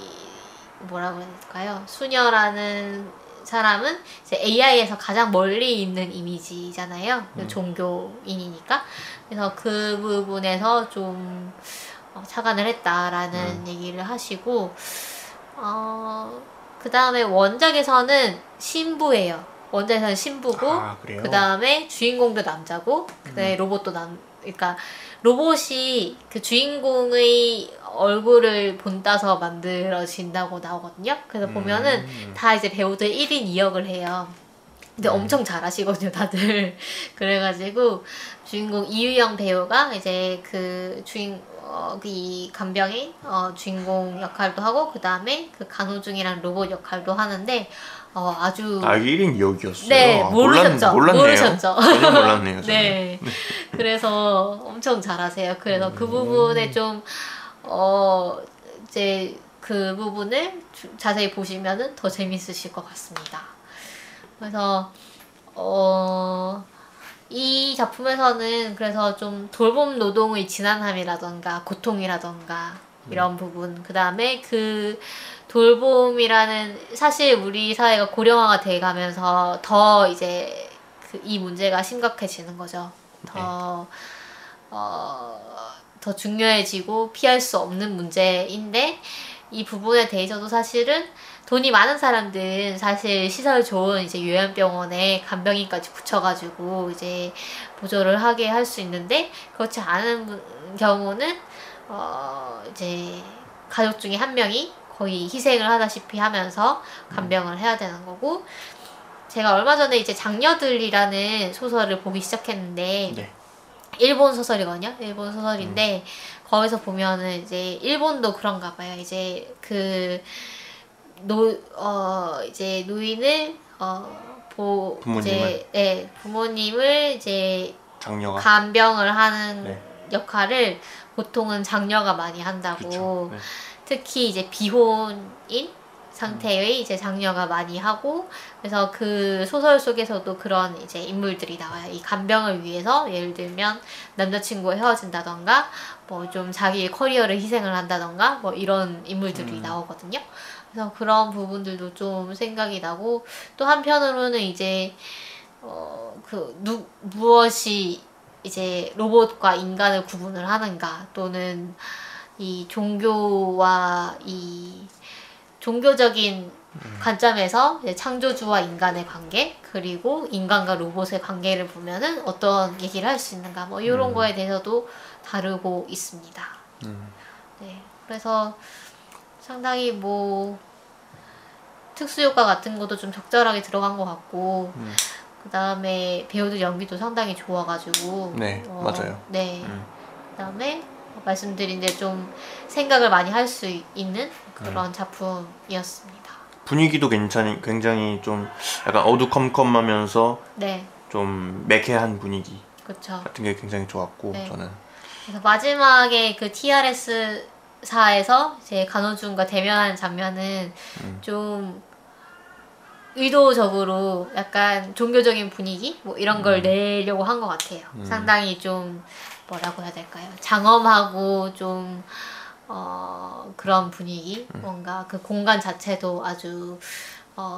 뭐라고 해야 될까요? 수녀라는 사람은 이제 AI에서 가장 멀리 있는 이미지잖아요. 종교인이니까. 그래서 그 부분에서 좀 착안을 했다라는 얘기를 하시고 그 다음에 원작에서는 신부예요. 원작에서는 신부고 그래요? 그 다음에 주인공도 남자고 그 다음에 로봇도 그러니까 로봇이 그 주인공의 얼굴을 본따서 만들어진다고 나오거든요. 그래서 보면은 다 이제 배우들 1인 2역을 해요. 근데 엄청 잘하시거든요, 다들. 그래가지고 주인공 이유영 배우가 이제 그 이 간병의 주인공 역할도 하고 그 다음에 그 간호중이랑 로봇 역할도 하는데 아주 1인 2역이었어요. 네, 모르셨죠? 몰랐네요. 모르셨죠? 전혀 몰랐네요. 저는. 네. 그래서 엄청 잘하세요. 그래서 그 부분에 좀 이제 그 부분을 자세히 보시면은 더 재밌으실 것 같습니다. 그래서 이 작품에서는 그래서 좀 돌봄 노동의 지난함이라던가 고통이라던가 이런 부분 그 다음에 그 돌봄이라는 사실 우리 사회가 고령화가 돼가면서 더 이제 이 문제가 심각해지는 거죠. 더 중요해지고 피할 수 없는 문제인데 이 부분에 대해서도 사실은 돈이 많은 사람들은 사실 시설 좋은 이제 요양병원에 간병인까지 붙여가지고 이제 보조를 하게 할 수 있는데 그렇지 않은 경우는 이제 가족 중에 한 명이 거의 희생을 하다시피 하면서 간병을 해야 되는 거고 제가 얼마 전에 이제 장녀들이라는 소설을 보기 시작했는데 네. 일본 소설이거든요. 일본 소설인데 거기서 보면은 이제 일본도 그런가 봐요. 이제 이제 노인을 부모님을 부모님을 이제 장녀가 간병을 하는 네. 역할을 보통은 장녀가 많이 한다고. 그쵸. 네. 특히 이제 비혼인 상태의 이제 장녀가 많이 하고 그래서 그 소설 속에서도 그런 이제 인물들이 나와요. 이 간병을 위해서 예를 들면 남자친구와 헤어진다던가 뭐 좀 자기의 커리어를 희생을 한다던가 뭐 이런 인물들이 나오거든요. 그래서 그런 부분들도 좀 생각이 나고 또 한편으로는 이제 무엇이 이제 로봇과 인간을 구분을 하는가 또는 이 종교와 이 종교적인 관점에서 이제 창조주와 인간의 관계 그리고 인간과 로봇의 관계를 보면은 어떤 얘기를 할 수 있는가 뭐 이런 거에 대해서도 다루고 있습니다. 네, 그래서 상당히 뭐 특수효과 같은 것도 좀 적절하게 들어간 것 같고 그 다음에 배우들 연기도 상당히 좋아가지고 네, 맞아요. 네, 그 다음에 말씀드린 데 좀 생각을 많이 할 수 있는 그런 작품이었습니다. 분위기도 굉장히 좀 약간 어두컴컴하면서 네, 좀 매캐한 분위기 그렇죠. 같은 게 굉장히 좋았고 네. 저는 그래서 마지막에 그 TRS 사에서 이제 간호중과 대면하는 장면은 좀 의도적으로 약간 종교적인 분위기 뭐 이런 걸 내려고 한 것 같아요. 상당히 좀 뭐라고 해야 될까요? 장엄하고 좀 그런 분위기, 뭔가 그 공간 자체도 아주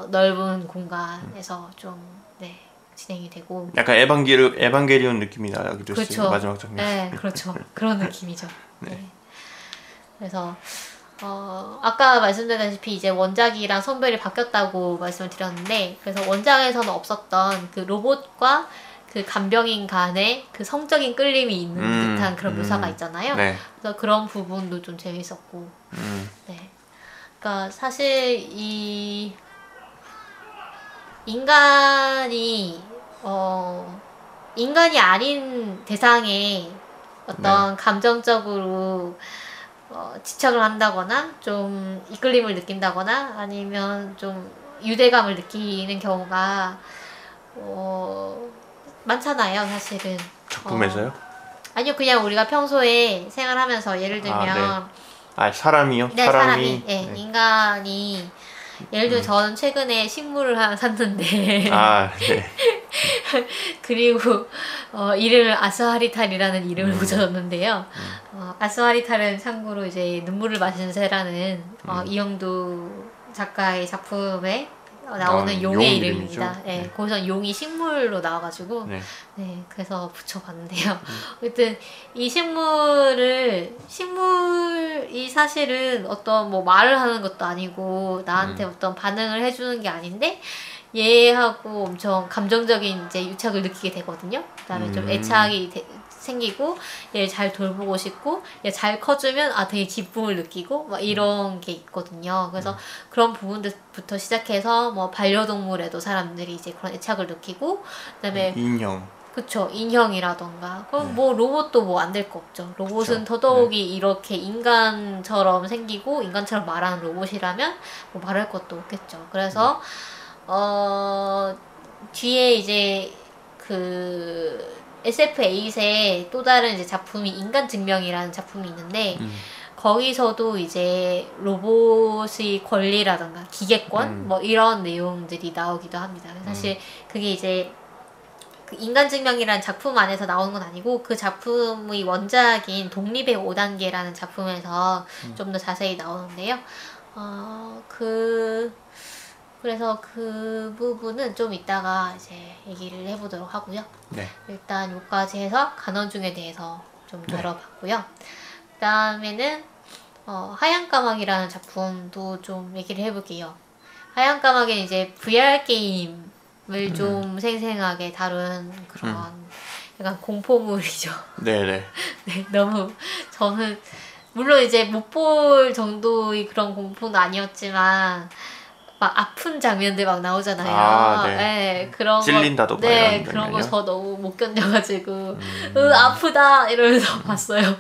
넓은 공간에서 좀 네, 진행이 되고 약간 에반게리온 느낌이 나기도 그렇죠. 했어요. 마지막 장면. 네, 그렇죠. 그런 느낌이죠. 네. 그래서 아까 말씀드렸다시피 이제 원작이랑 성별이 바뀌었다고 말씀을 드렸는데, 그래서 원작에서는 없었던 그 로봇과 그 간병인 간의 그 성적인 끌림이 있는 듯한 그런 묘사가 있잖아요. 네. 그래서 그런 부분도 좀 재밌었고, 네. 그러니까 사실 이 인간이 아닌 대상의 어떤 감정적으로 지척을 한다거나 좀 이끌림을 느낀다거나 아니면 좀 유대감을 느끼는 경우가 많잖아요, 사실은. 작품에서요? 아니요, 그냥 우리가 평소에 생활하면서 예를 들면 사람이요? 네, 사람이 네, 네. 인간이 예를 들어 저는 최근에 식물을 하나 샀는데 네. 그리고 이름을 아스하리탈이라는 이름을 붙여줬는데요. 아스하리탈은 참고로 이제 눈물을 마시는 새라는 이영도 작가의 작품에 나오는 용의 이름입니다. 네, 네. 거기서 용이 식물로 나와가지고 네. 네, 그래서 붙여봤는데요. 어쨌든 이 식물이 사실은 어떤 뭐 말을 하는 것도 아니고 나한테 어떤 반응을 해주는 게 아닌데 얘하고 엄청 감정적인 이제 유착을 느끼게 되거든요. 그다음에 좀 애착이 생기고 얘를 잘 돌보고 싶고 얘 잘 커주면 되게 기쁨을 느끼고 막 이런 게 있거든요. 그래서 그런 부분들부터 시작해서 뭐 반려동물에도 사람들이 이제 그런 애착을 느끼고 그다음에 인형. 그쵸, 인형이라던가 그럼 뭐 로봇도 뭐 안 될 거 없죠. 로봇은 더더욱이 이렇게 인간처럼 생기고 인간처럼 말하는 로봇이라면 뭐 말할 것도 없겠죠. 그래서 뒤에 이제 그 SF8의 또 다른 이제 작품이 인간증명이라는 작품이 있는데 거기서도 이제 로봇의 권리라던가 기계권 뭐 이런 내용들이 나오기도 합니다. 사실 그게 이제 그 인간증명이라는 작품 안에서 나오는 건 아니고 그 작품의 원작인 독립의 5단계라는 작품에서 좀 더 자세히 나오는데요. 그래서 그 부분은 좀 이따가 이제 얘기를 해보도록 하고요. 네. 일단 여기까지 해서 간원중에 대해서 좀 다뤄봤고요. 그 다음에는 하얀 까마귀라는 작품도 좀 얘기를 해볼게요. 하얀 까마귀는 이제 VR 게임을 좀 생생하게 다룬 그런 약간 공포물이죠. 네네. 네, 너무 저는 물론 이제 못 볼 정도의 그런 공포는 아니었지만 막 아픈 장면들 막 나오잖아요. 네. 네, 그런 찔린다도 거, 네, 이런 그런 거 장면이요? 저 너무 못 견뎌가지고 아프다 이러면서 봤어요.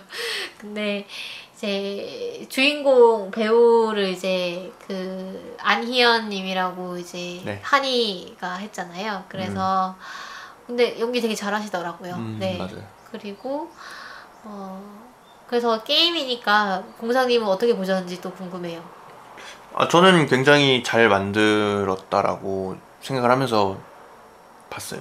근데 이제 주인공 배우를 이제 그 안희연님이라고 이제 네. 한이가 했잖아요. 그래서 근데 연기 되게 잘하시더라고요. 네, 맞아요. 그리고 그래서 게임이니까 공상님은 어떻게 보셨는지 또 궁금해요. 저는 굉장히 잘 만들었다라고 생각을 하면서 봤어요.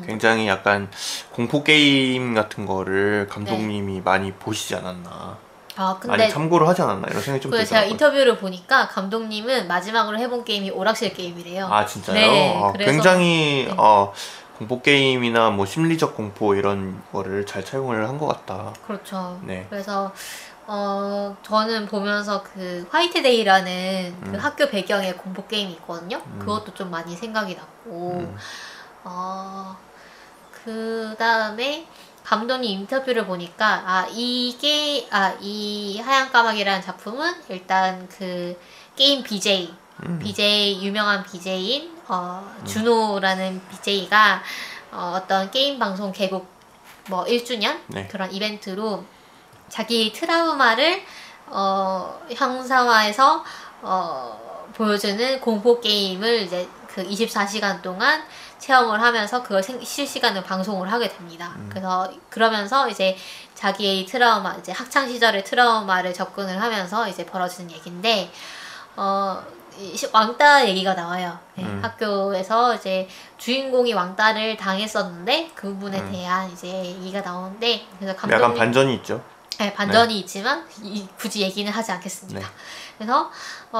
굉장히 약간 공포 게임 같은 거를 감독님이 많이 보시지 않았나. 근데 많이 참고를 하지 않았나 이런 생각이 좀 제가 들더라고요. 인터뷰를 보니까 감독님은 마지막으로 해본 게임이 오락실 게임이래요. 진짜요? 네, 그래서 굉장히 네. 공포 게임이나 뭐 심리적 공포 이런 거를 잘 차용을 한 것 같다. 그렇죠. 네. 그래서 저는 보면서 그 화이트데이라는 그 학교 배경의 공포 게임이 있거든요. 그것도 좀 많이 생각이 났고 그 다음에 감독님 인터뷰를 보니까 이 하얀 까마귀라는 작품은 일단 그 게임 BJ 유명한 BJ인 준호라는 BJ가 어떤 게임 방송 개국 뭐 1주년 네. 그런 이벤트로 자기 트라우마를 형상화해서 보여주는 공포 게임을 이제 그 24시간 동안 체험을 하면서 그걸 실시간으로 방송을 하게 됩니다. 그래서 그러면서 이제 자기의 트라우마, 이제 학창 시절의 트라우마를 접근을 하면서 이제 벌어지는 얘기인데 왕따 얘기가 나와요. 네, 학교에서 이제 주인공이 왕따를 당했었는데 그 부분에 대한 이제 얘기가 나오는데 그래서 감독님 약간 반전이 있죠. 네, 반전이 있지만 굳이 얘기는 하지 않겠습니다. 네. 그래서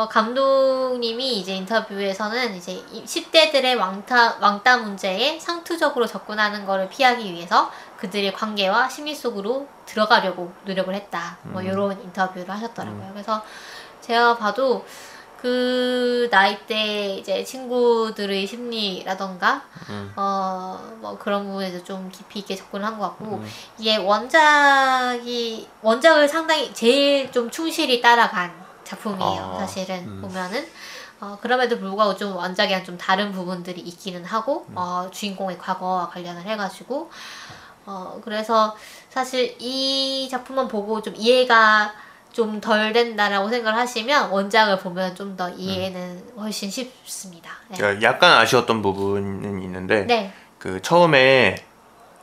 감독님이 이제 인터뷰에서는 이제 10대들의 왕따 문제에 상투적으로 접근하는 것을 피하기 위해서 그들의 관계와 심리 속으로 들어가려고 노력을 했다. 뭐 이런 인터뷰를 하셨더라고요. 그래서 제가 봐도 그 나이 때 이제 친구들의 심리라던가 뭐 그런 부분에서 좀 깊이 있게 접근을 한 것 같고 이게 원작을 상당히 제일 좀 충실히 따라간 작품이에요. 사실은 보면은 그럼에도 불구하고 좀 원작이랑 좀 다른 부분들이 있기는 하고 주인공의 과거와 관련을 해가지고 그래서 사실 이 작품만 보고 좀 이해가 좀 덜 된다라고 생각을 하시면 원작을 보면 좀 더 이해는 훨씬 쉽습니다. 네. 약간 아쉬웠던 부분은 있는데 네. 그 처음에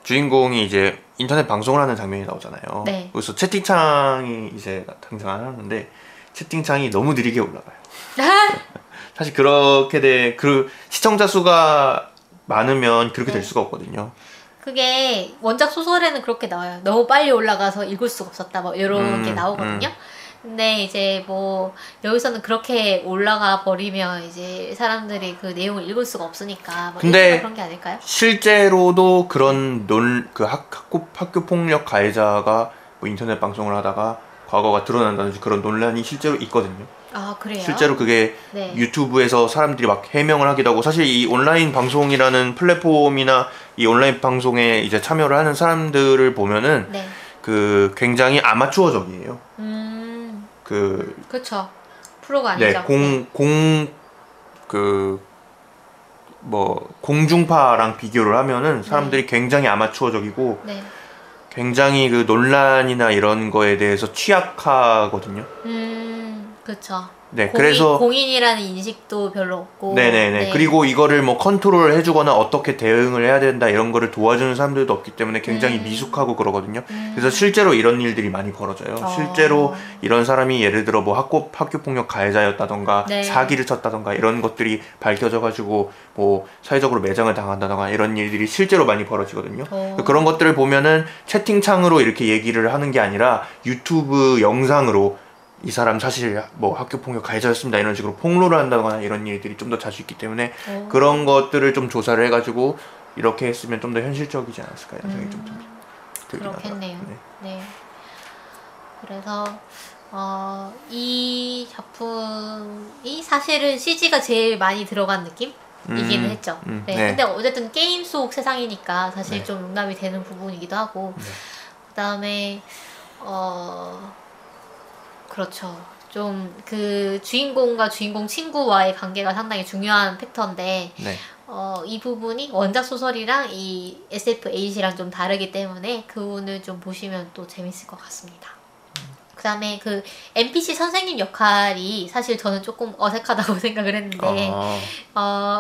주인공이 이제 인터넷 방송을 하는 장면이 나오잖아요. 네. 그래서 채팅창이 이제 등장을 하는데 채팅창이 너무 느리게 올라가요. 사실 그렇게 그 시청자 수가 많으면 그렇게 될 수가 없거든요. 그게 원작 소설에는 그렇게 나와요. 너무 빨리 올라가서 읽을 수가 없었다. 뭐 이런 게 나오거든요. 근데 이제 뭐 여기서는 그렇게 올라가 버리면 이제 사람들이 그 내용을 읽을 수가 없으니까 뭐 근데 그런 게 아닐까요? 실제로도 그런 학교 폭력 가해자가 뭐 인터넷 방송을 하다가 과거가 드러난다든지 그런 논란이 실제로 있거든요. 아, 그래요? 실제로 그게 네. 유튜브에서 사람들이 막 해명을 하기도 하고 사실 이 온라인 방송이라는 플랫폼이나 이 온라인 방송에 이제 참여를 하는 사람들을 보면은 네. 그 굉장히 아마추어적이에요. 그쵸. 프로가 네, 아니죠. 공중파랑 비교를 하면은 사람들이 굉장히 아마추어적이고 네. 굉장히 그 논란이나 이런 거에 대해서 취약하거든요. 그쵸. 네, 그래서 공인이라는 인식도 별로 없고. 네네네. 네. 그리고 이거를 뭐 컨트롤을 해주거나 어떻게 대응을 해야 된다 이런 거를 도와주는 사람들도 없기 때문에 굉장히 미숙하고 그러거든요. 그래서 실제로 이런 일들이 많이 벌어져요. 실제로 이런 사람이 예를 들어 뭐 학교 폭력 가해자였다던가 네. 사기를 쳤다던가 이런 것들이 밝혀져가지고 뭐 사회적으로 매장을 당한다던가 이런 일들이 실제로 많이 벌어지거든요. 그런 것들을 보면은 채팅창으로 이렇게 얘기를 하는 게 아니라 유튜브 영상으로 이 사람 사실 뭐 학교 폭력 가해자였습니다 이런 식으로 폭로를 한다거나 이런 일들이 좀 더 자주 있기 때문에 그런 것들을 좀 조사를 해가지고 이렇게 했으면 좀 더 현실적이지 않았을까 이런 생각이 좀 들긴 그렇겠네요. 하더라고요. 네. 그래서 이 작품이 사실은 CG가 제일 많이 들어간 느낌이기는 했죠. 네. 네. 근데 어쨌든 게임 속 세상이니까 사실 네. 좀 용납이 되는 부분이기도 하고 그다음에 그렇죠. 좀 그 주인공과 주인공 친구와의 관계가 상당히 중요한 팩터인데 네. 이 부분이 원작 소설이랑 이 SF8이랑 좀 다르기 때문에 그 부분을 좀 보시면 또 재밌을 것 같습니다. 그 다음에 그 NPC 선생님 역할이 사실 저는 조금 어색하다고 생각을 했는데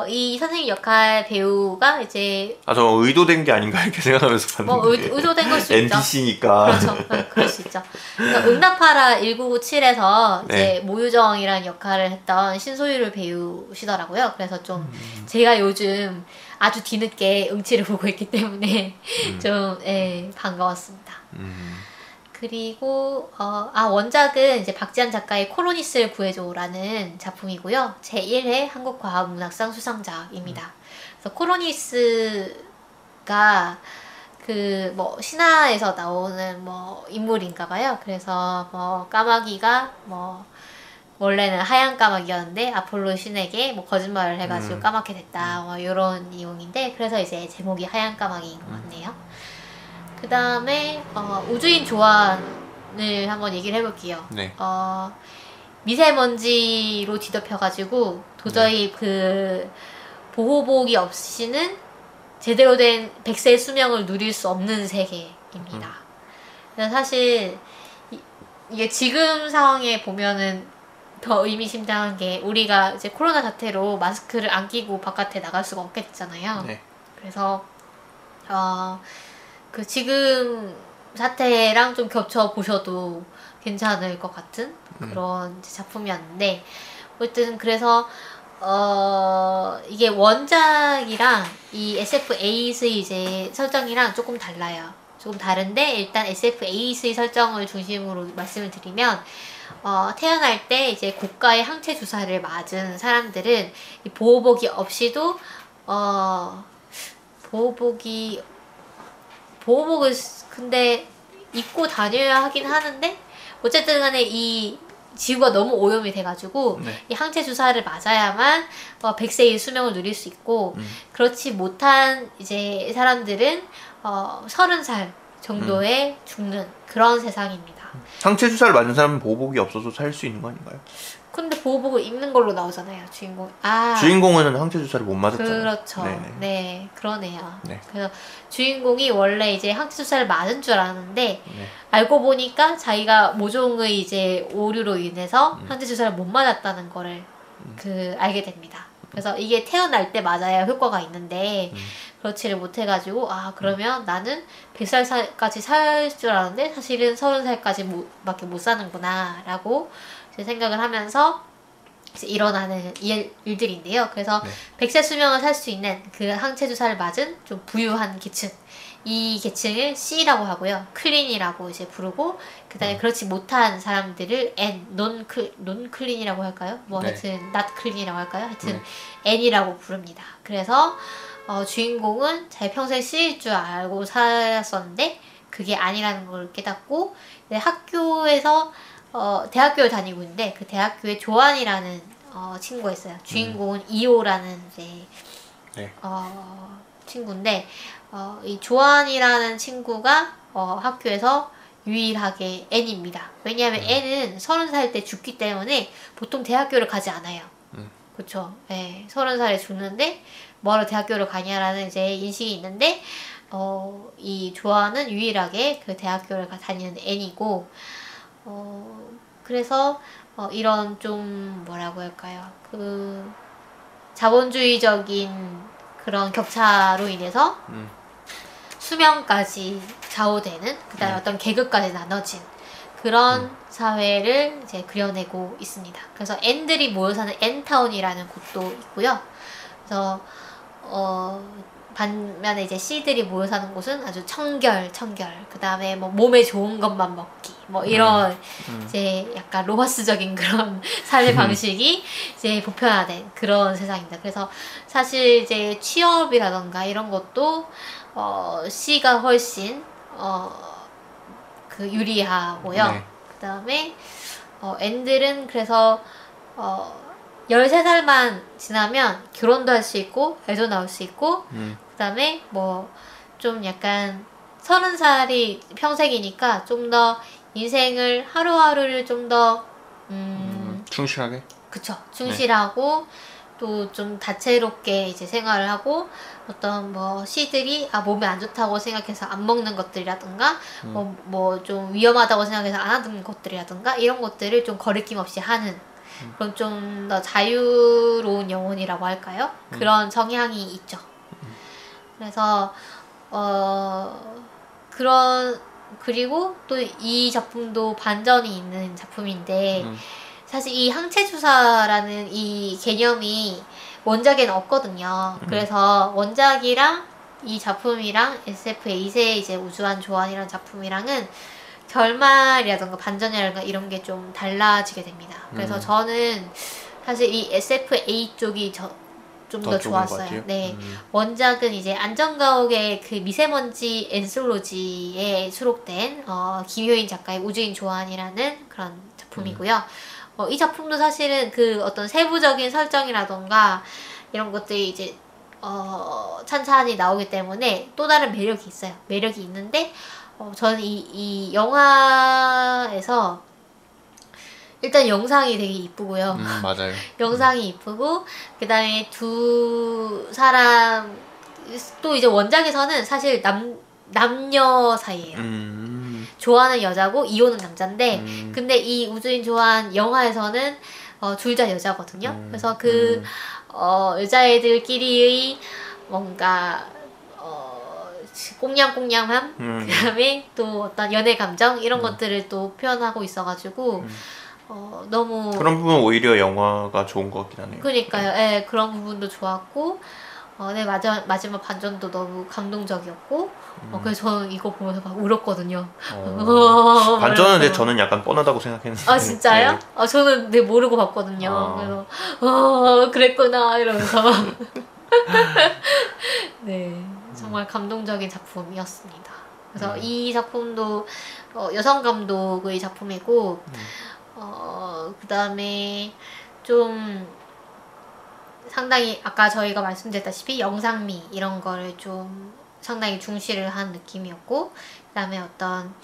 이 선생님 역할 배우가 이제 저 의도된 게 아닌가 이렇게 생각하면서 봤는데 뭐 의도된 걸 수 있죠. NPC니까 그렇죠. 네, 그럴 수 있죠. 그러니까 응답하라 1997에서 이제 네. 모유정이라는 역할을 했던 신소유를 배우시더라고요. 그래서 좀 제가 요즘 아주 뒤늦게 응치를 보고 있기 때문에 좀 반가웠습니다. 그리고 원작은 이제 박지한 작가의 코로니스를 구해줘라는 작품이고요. 제1회 한국과학문학상 수상작입니다. 그래서 코로니스가 그 뭐 신화에서 나오는 뭐 인물인가봐요. 그래서 뭐 까마귀가 뭐 원래는 하얀 까마귀였는데 아폴로 신에게 뭐 거짓말을 해가지고 까맣게 됐다. 뭐 이런 내용인데 그래서 이제 제목이 하얀 까마귀인 것 같네요. 그 다음에 우주인 조안을 한번 얘기를 해볼게요. 네. 미세먼지로 뒤덮여가지고 도저히 그 보호복이 없이는 제대로 된 백세 수명을 누릴 수 없는 세계입니다. 그래서 사실 이게 지금 상황에 보면은 더 의미심장한 게 우리가 이제 코로나 자체로 마스크를 안 끼고 바깥에 나갈 수가 없게 됐잖아요. 네. 그래서 그 지금 사태랑 좀 겹쳐 보셔도 괜찮을 것 같은 그런 작품이었는데 어쨌든 그래서 이게 원작이랑 이 SF 에잇의 이제 설정이랑 조금 달라요. 조금 다른데 일단 SF 에잇의 설정을 중심으로 말씀을 드리면 태어날 때 이제 고가의 항체 주사를 맞은 사람들은 이 보호복이 없이도 보호복을 근데 입고 다녀야 하긴 하는데 어쨌든 간에 이 지구가 너무 오염이 돼가지고 네. 이 항체 주사를 맞아야만 100세의 수명을 누릴 수 있고 그렇지 못한 이제 사람들은 30살 정도에 죽는 그런 세상입니다. 상체 주사를 맞은 사람은 보호복이 없어서 살 수 있는 거 아닌가요? 근데 보호복을 입는 걸로 나오잖아요, 주인공. 주인공은 항체 주사를 못 맞았잖아요. 그렇죠. 네네. 네, 그러네요. 네. 그래서 주인공이 원래 이제 항체 주사를 맞은 줄 알았는데 네. 알고 보니까 자기가 모종의 이제 오류로 인해서 항체 주사를 못 맞았다는 거를 알게 됩니다. 그래서 이게 태어날 때 맞아야 효과가 있는데 그렇지를 못해가지고 그러면 나는 100살까지 살 줄 알았는데 사실은 30살까지 밖에 못 사는구나 라고 생각을 하면서 이제 일어나는 일들인데요. 그래서 100세 수명을 살 수 있는 그 항체 주사를 맞은 좀 부유한 계층, 이 계층을 C라고 하고요. 클린이라고 이제 부르고 그다음에 그렇지 못한 사람들을 N, 논클린이라고 할까요? 뭐 하여튼 not clean이라고 할까요? 하여튼 N이라고 부릅니다. 그래서 주인공은 자기 평생 C일 줄 알고 살았었는데 그게 아니라는 걸 깨닫고 학교에서 대학교를 다니고 있는데 그 대학교에 조안이라는 친구가 있어요. 주인공은 이오라는 이제 친구인데 이 조안이라는 친구가 학교에서 유일하게 N입니다. 왜냐하면 N은 30살 때 죽기 때문에 보통 대학교를 가지 않아요. 그렇죠. 네, 30살에 죽는데 뭐하러 대학교를 가냐라는 이제 인식이 있는데 이 조안은 유일하게 그 대학교를 다니는 N이고 그래서 이런 좀 뭐라고 할까요? 그 자본주의적인 그런 격차로 인해서 수명까지 좌우되는 그다음에 어떤 계급까지 나눠진 그런 사회를 이제 그려내고 있습니다. 그래서 N들이 모여 사는 N타운이라는 곳도 있고요. 그래서 반면에 이제 C들이 모여 사는 곳은 아주 청결. 그 다음에 뭐 몸에 좋은 것만 먹기. 뭐 이런 이제 약간 로마스적인 그런 삶의 방식이 이제 보편화된 그런 세상입니다. 그래서 사실 이제 취업이라던가 이런 것도 C가 훨씬 그 유리하고요. 네. 그 다음에 N들은 그래서 13살만 지나면 결혼도 할 수 있고 애도 나올 수 있고 그 다음에 뭐 좀 약간 30살이 평생이니까 좀 더 인생을 하루하루를 좀 더 충실하게? 그쵸. 충실하고 또 좀 다채롭게 이제 생활을 하고 어떤 뭐 C들이 몸에 안 좋다고 생각해서 안 먹는 것들이라든가 뭐 좀 위험하다고 생각해서 안 하는 것들이라든가 이런 것들을 좀 거리낌 없이 하는 그럼 좀 더 자유로운 영혼이라고 할까요? 그런 성향이 있죠. 그래서 그리고 또 이 작품도 반전이 있는 작품인데 사실 이 항체 주사라는 이 개념이 원작에는 없거든요. 그래서 원작이랑 이 작품이랑 SF8의 이제 우주한 조안이라는 작품이랑은 결말이라던가 반전이라던가 이런 게 좀 달라지게 됩니다. 그래서 저는 사실 이 SF8 쪽이 좀 더 좋았어요. 네. 원작은 이제 안전가옥의 그 미세먼지 엔솔로지에 수록된 김효인 작가의 우주인 조안이라는 그런 작품이고요. 이 작품도 사실은 그 어떤 세부적인 설정이라던가 이런 것들이 이제 찬찬히 나오기 때문에 또 다른 매력이 있어요. 매력이 있는데 저는 이 영화에서 일단 영상이 되게 이쁘고요. 맞아요. 영상이 이쁘고 그다음에 두 사람 또 이제 원작에서는 사실 남녀 사이예요. 좋아하는 여자고 이호는 남자인데 근데 이 우주인 조안 영화에서는 둘 다 여자거든요. 그래서 그 여자애들끼리의 뭔가 꽁냥꽁냥함 그다음에 또 어떤 연애 감정 이런 것들을 또 표현하고 있어가지고 너무 그런 부분 오히려 영화가 좋은 것 같긴 하네요. 그러니까요. 예, 그런 부분도 좋았고 네, 마지막 반전도 너무 감동적이었고 그래서 저는 이거 보면서 막 울었거든요. 반전은 근데 그래서 저는 약간 뻔하다고 생각했는데. 아 진짜요? 네. 저는 네, 모르고 봤거든요. 아. 그래서 그랬구나 이러면서 네 정말 감동적인 작품이었습니다. 그래서 이 작품도 여성 감독의 작품이고 그 다음에 좀 상당히 아까 저희가 말씀드렸다시피 영상미 이런 거를 좀 상당히 중시를 한 느낌이었고 그 다음에 어떤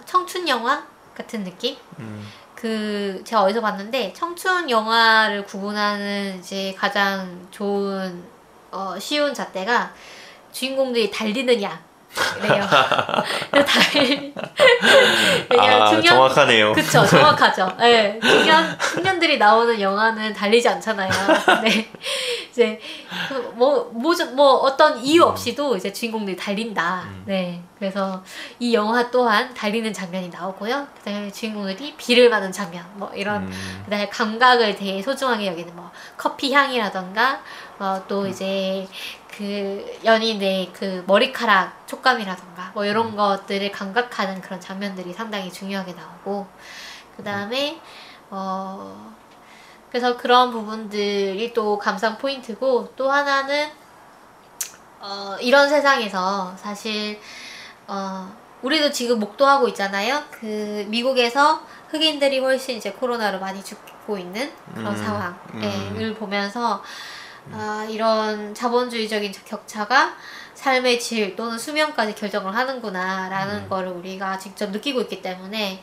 청춘 영화 같은 느낌? 제가 어디서 봤는데 청춘 영화를 구분하는 이제 가장 좋은 쉬운 잣대가 주인공들이 달리는 양이래요. 왜냐면 정확하네요. 그쵸, 정확하죠. 네, 청년들이 나오는 영화는 달리지 않잖아요. 근데 이제 뭐 어떤 이유 없이도 이제 주인공들이 달린다. 네, 그래서 이 영화 또한 달리는 장면이 나오고요. 그다음에 주인공들이 비를 맞는 장면, 뭐 이런 그다음에 감각을 되게 소중하게 여기는 뭐 커피 향이라던가 또 이제 그 연인의 그 머리카락 촉감이라던가 뭐 이런 것들을 감각하는 그런 장면들이 상당히 중요하게 나오고 그 다음에 그래서 그런 부분들이 또 감상 포인트고 또 하나는 이런 세상에서 사실 우리도 지금 목도하고 있잖아요. 그 미국에서 흑인들이 훨씬 이제 코로나로 많이 죽고 있는 그런 상황을 보면서 이런 자본주의적인 격차가 삶의 질 또는 수명까지 결정을 하는구나 라는 거를 우리가 직접 느끼고 있기 때문에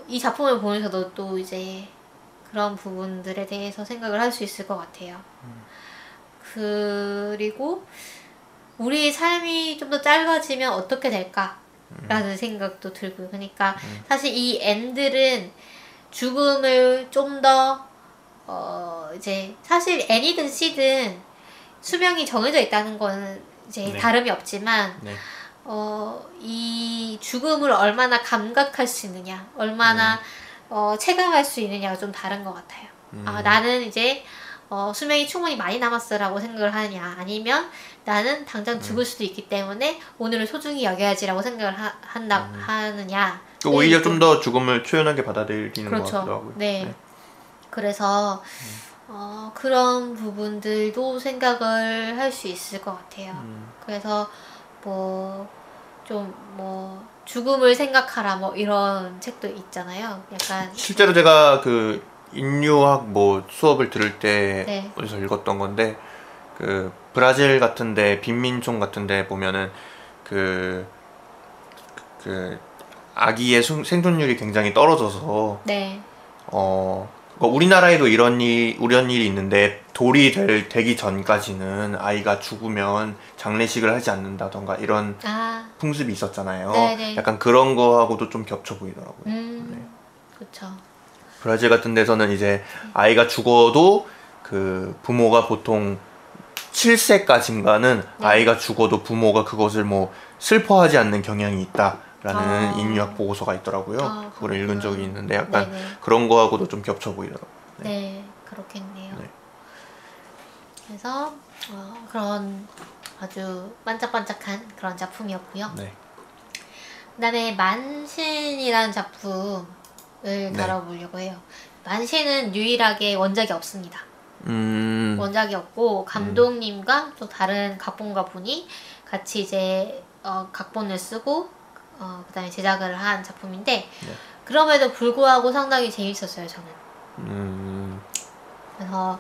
이 작품을 보면서도 또 이제 그런 부분들에 대해서 생각을 할 수 있을 것 같아요. 그리고 우리 삶이 좀 더 짧아지면 어떻게 될까 라는 생각도 들고요. 그러니까 사실 이 앤들은 죽음을 좀더 이제 사실 N이든 C든 수명이 정해져 있다는 거는 이제 네. 다름이 없지만 네. 이 죽음을 얼마나 감각할 수 있느냐, 얼마나 체감할 수 있느냐가 좀 다른 것 같아요. 나는 이제 수명이 충분히 많이 남았어라고 생각을 하느냐, 아니면 나는 당장 죽을 수도 있기 때문에 오늘을 소중히 여겨야지라고 생각을 하느냐. 오히려 좀 더 죽음을 초연하게 받아들이는 그렇죠. 것 같기도 하고요. 네. 그래서 그런 부분들도 생각을 할 수 있을 것 같아요. 그래서 죽음을 생각하라 뭐 이런 책도 있잖아요. 약간 실제로 제가 그 인류학 뭐 수업을 들을 때 네. 어디서 읽었던 건데 그 브라질 같은데 빈민촌 같은데 보면은 그 아기의 생존율이 굉장히 떨어져서 네. 그러니까 우리나라에도 이런 일이 있는데 돌이 되기 전까지는 아이가 죽으면 장례식을 하지 않는다던가 이런 풍습이 있었잖아요. 네네. 약간 그런 거하고도 좀 겹쳐 보이더라고요. 네. 그렇죠. 브라질 같은 데서는 이제 아이가 죽어도 그 부모가 보통 7세까지인가는 네. 아이가 죽어도 부모가 그것을 뭐 슬퍼하지 않는 경향이 있다라는 인류학 보고서가 있더라고요. 그걸 읽은 적이 있는데 약간 네네. 그런 거하고도 좀 겹쳐 보이더라고요. 네, 그렇겠네요. 네. 그래서 그런 아주 반짝반짝한 그런 작품이었고요. 네. 그다음에 만신이라는 작품을 다뤄보려고 해요. 만신은 유일하게 원작이 없습니다. 원작이 없고 감독님과 또 다른 각본가 분이 같이 이제 각본을 쓰고 그다음에 제작을 한 작품인데 네. 그럼에도 불구하고 상당히 재밌었어요, 저는. 그래서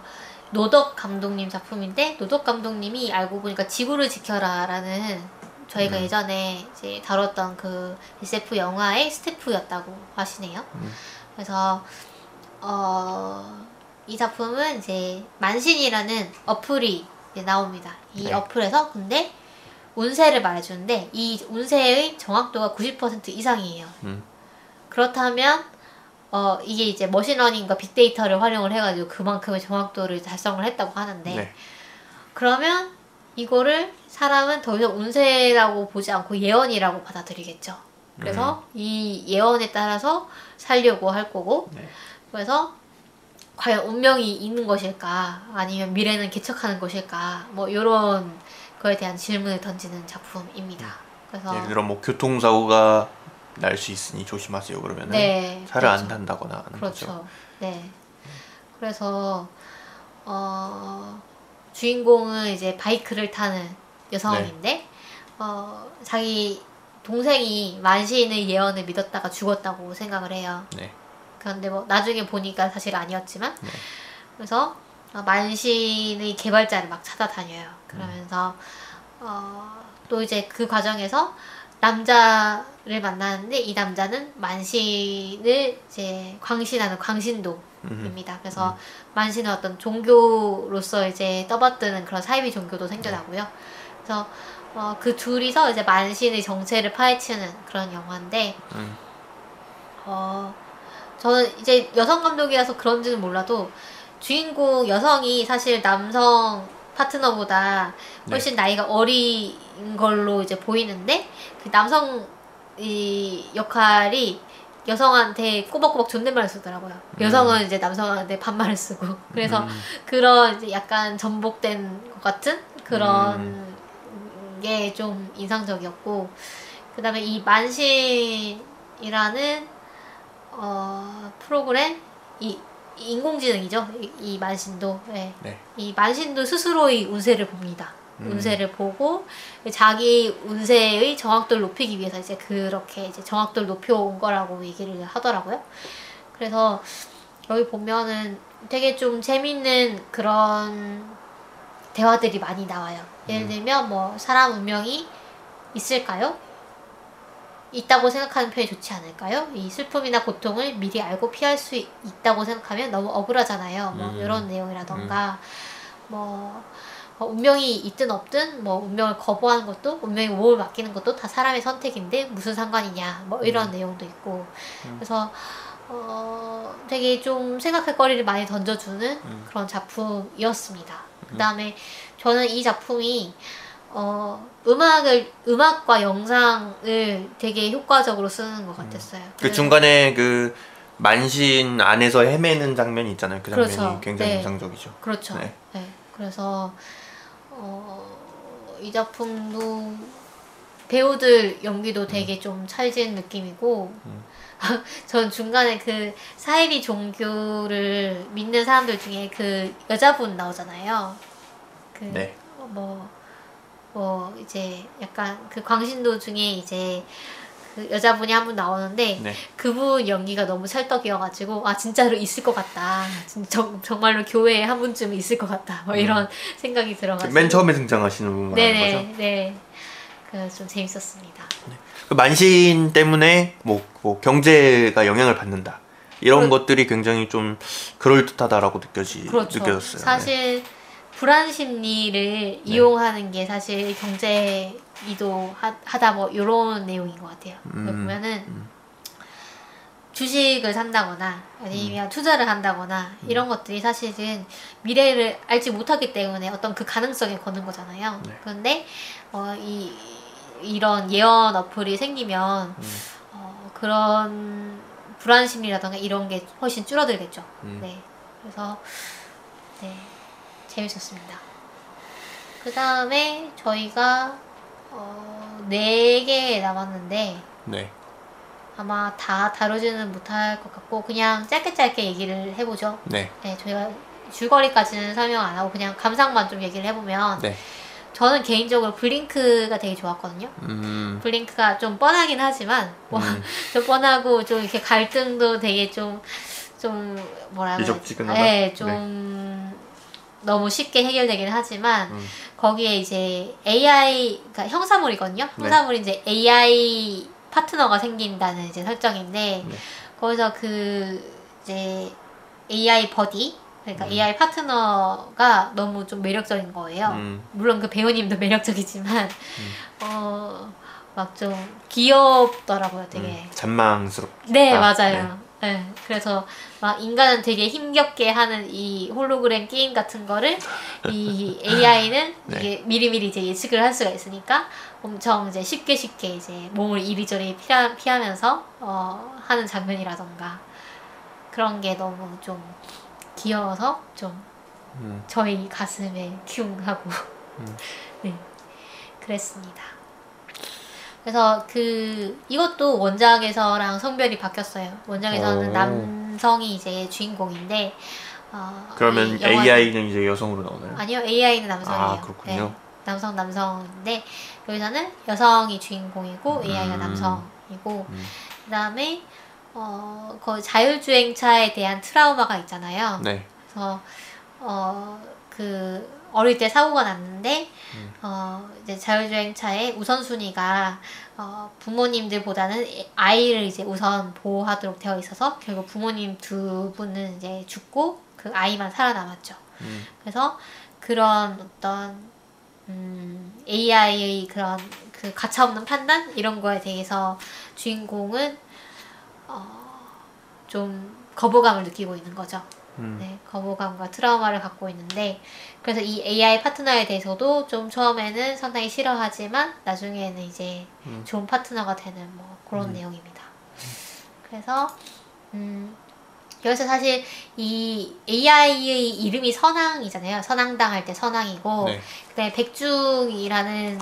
노덕 감독님 작품인데 노덕 감독님이 알고 보니까 지구를 지켜라라는 저희가 예전에 이제 다뤘던 그 SF 영화의 스태프였다고 하시네요. 그래서 이 작품은 이제 만신이라는 어플이 이제 나옵니다. 이 네. 어플에서 근데 운세를 말해주는데 이 운세의 정확도가 90% 이상이에요. 그렇다면 이게 이제 머신러닝과 빅데이터를 활용을 해가지고 그만큼의 정확도를 달성을 했다고 하는데 네. 그러면 이거를 사람은 더 이상 운세라고 보지 않고 예언이라고 받아들이겠죠. 그래서 이 예언에 따라서 살려고 할 거고 네. 그래서 과연 운명이 있는 것일까 아니면 미래는 개척하는 것일까 뭐 이런 거에 대한 질문을 던지는 작품입니다. 그래서 예를 들어 뭐 교통사고가 날 수 있으니 조심하세요 그러면은 네, 차를 그렇죠. 안 탄다거나 하는 그렇죠. 거죠. 네. 그래서 주인공은 이제 바이크를 타는 여성인데 자기 동생이 만시인의 예언을 믿었다가 죽었다고 생각을 해요. 네. 그런데 뭐 나중에 보니까 사실 아니었지만 네. 그래서 만신의 개발자를 막 찾아다녀요. 그러면서 또 이제 그 과정에서 남자를 만나는데 이 남자는 만신을 이제 광신하는 광신도입니다. 그래서 만신은 어떤 종교로서 이제 떠받드는 그런 사이비 종교도 생겨나고요. 그래서 그 둘이서 이제 만신의 정체를 파헤치는 그런 영화인데 저는 이제 여성 감독이라서 그런지는 몰라도 주인공 여성이 사실 남성 파트너보다 훨씬 나이가 어린 걸로 이제 보이는데 그 남성 이 역할이 여성한테 꼬박꼬박 존댓말을 쓰더라고요. 여성은 이제 남성한테 반말을 쓰고 그래서 그런 이제 약간 전복된 것 같은 그런 게 좀 인상적이었고 그 다음에 이 만신이라는 프로그램 이 인공지능이죠. 이 만신도 네. 네. 이 만신도 스스로의 운세를 봅니다. 운세를 보고 자기 운세의 정확도를 높이기 위해서 이제 그렇게 이제 정확도를 높여온 거라고 얘기를 하더라고요. 그래서 여기 보면은 되게 좀 재밌는 그런 대화들이 많이 나와요. 예를 들면 뭐 사람 운명이 있을까요? 있다고 생각하는 편이 좋지 않을까요? 이 슬픔이나 고통을 미리 알고 피할 수 있다고 생각하면 너무 억울하잖아요. 뭐 이런 내용이라던가 뭐 운명이 있든 없든 뭐 운명을 거부하는 것도 운명에 몸을 맡기는 것도 다 사람의 선택인데 무슨 상관이냐 뭐 이런 내용도 있고 그래서 되게 좀 생각할 거리를 많이 던져주는 그런 작품이었습니다. 그 다음에 저는 이 작품이 음악과 영상을 되게 효과적으로 쓰는 것 같았어요. 그 중간에 그 만신 안에서 헤매는 장면이 있잖아요. 그 장면이 그렇죠. 굉장히 네. 인상적이죠. 그렇죠. 네. 네. 그래서 이 작품도 배우들 연기도 되게 좀 찰진 느낌이고 전 중간에 그 사이비 종교를 믿는 사람들 중에 그 여자분 나오잖아요. 그 네. 이제 약간 그 광신도 중에 이제 그 여자분이 한 분 나오는데 네. 그분 연기가 너무 찰떡이어가지고 아 진짜로 있을 것 같다. 정말로 교회에 한 분쯤 있을 것 같다. 뭐 이런 생각이 들어가지고 맨 처음에 등장하시는 분 말하는 거죠? 네. 그 좀 재밌었습니다. 그 만신 때문에 뭐 경제가 영향을 받는다. 이런 것들이 굉장히 좀 그럴듯하다라고 그렇죠. 느껴졌어요. 사실 불안 심리를 이용하는 게 사실 경제 이도하다 뭐 이런 내용인 것 같아요. 보면은 주식을 산다거나 아니면 투자를 한다거나 이런 것들이 사실은 미래를 알지 못하기 때문에 어떤 그 가능성에 거는 거잖아요. 네. 그런데 이런 예언 어플이 생기면 그런 불안 심리라던가 이런 게 훨씬 줄어들겠죠. 네. 그래서 네. 재밌었습니다. 그 다음에 저희가 4개 남았는데 네. 아마 다 다루지는 못할 것 같고 그냥 짧게 얘기를 해보죠. 네. 네, 저희가 줄거리까지는 설명 안 하고 그냥 감상만 좀 얘기를 해보면 네. 저는 개인적으로 블링크가 되게 좋았거든요. 블링크가 좀 뻔하긴 하지만 좀 뻔하고 좀 이렇게 갈등도 되게 좀 뭐라 그러지? 미적지근하다? 네, 좀 너무 쉽게 해결되긴 하지만 거기에 이제 AI 그러니까 형사물이거든요. 형사물이 이제 AI 파트너가 생긴다는 이제 설정인데 거기서 그 이제 AI 버디 그러니까 AI 파트너가 너무 좀 매력적인 거예요. 물론 그 배우님도 매력적이지만 막 좀 귀엽더라고요, 되게. 잔망스럽다. 네, 맞아요. 네. 그래서 막 인간은 되게 힘겹게 하는 이 홀로그램 게임 같은 거를 이 AI는 네. 이게 미리미리 이제 예측을 할 수가 있으니까 엄청 이제 쉽게 이제 몸을 이리저리 피하면서 하는 장면이라던가 그런 게 너무 좀 귀여워서 좀 저희 가슴에 큉하고 네 그랬습니다. 그래서 이것도 원작에서랑 성별이 바뀌었어요. 원작에서는 남성이 이제 주인공인데 그러면 AI는 이제 여성으로 나오나요? 아니요, AI는 남성이에요. 아, 그렇군요. 네, 남성인데 여기서는 여성이 주인공이고 AI가 남성이고 그다음에 그 자율주행차에 대한 트라우마가 있잖아요. 네. 그래서 어릴 때 사고가 났는데 이제 자율주행차의 우선순위가 부모님들보다는 아이를 이제 우선 보호하도록 되어 있어서 결국 부모님 두 분은 이제 죽고 그 아이만 살아남았죠. 그래서 그런 어떤 AI의 그런 그 가차없는 판단 이런 거에 대해서 주인공은 좀 거부감을 느끼고 있는 거죠. 네, 거부감과 트라우마를 갖고 있는데 그래서 이 AI 파트너에 대해서도 좀 처음에는 상당히 싫어하지만 나중에는 이제 좋은 파트너가 되는 뭐 그런 내용입니다. 그래서 여기서 사실 이 AI의 이름이 선왕이잖아요. 선왕당 할 때 선왕이고 네. 그다음에 백중이라는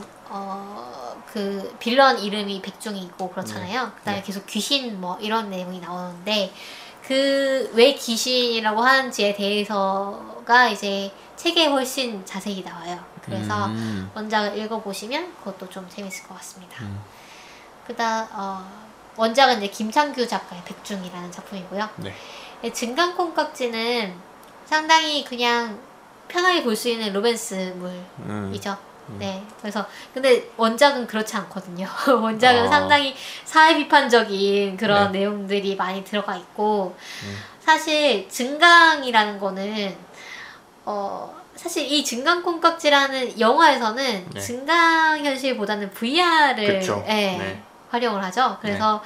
그 빌런 이름이 백중이 있고 그렇잖아요. 그다음에 계속 귀신 뭐 이런 내용이 나오는데 그 왜 귀신이라고 하는지에 대해서가 이제 책에 훨씬 자세히 나와요. 그래서 원작을 읽어보시면 그것도 좀 재밌을 것 같습니다. 원작은 이제 김창규 작가의 백중이라는 작품이고요. 네. 증강콩깍지는 상당히 그냥 편하게 볼 수 있는 로맨스물이죠. 네. 그래서 근데 원작은 그렇지 않거든요. 원작은 상당히 사회 비판적인 그런 내용들이 많이 들어가 있고 사실 증강이라는 거는 사실 이 증강콩깍지라는 영화에서는 증강 현실보다는 VR을 활용을 하죠. 그래서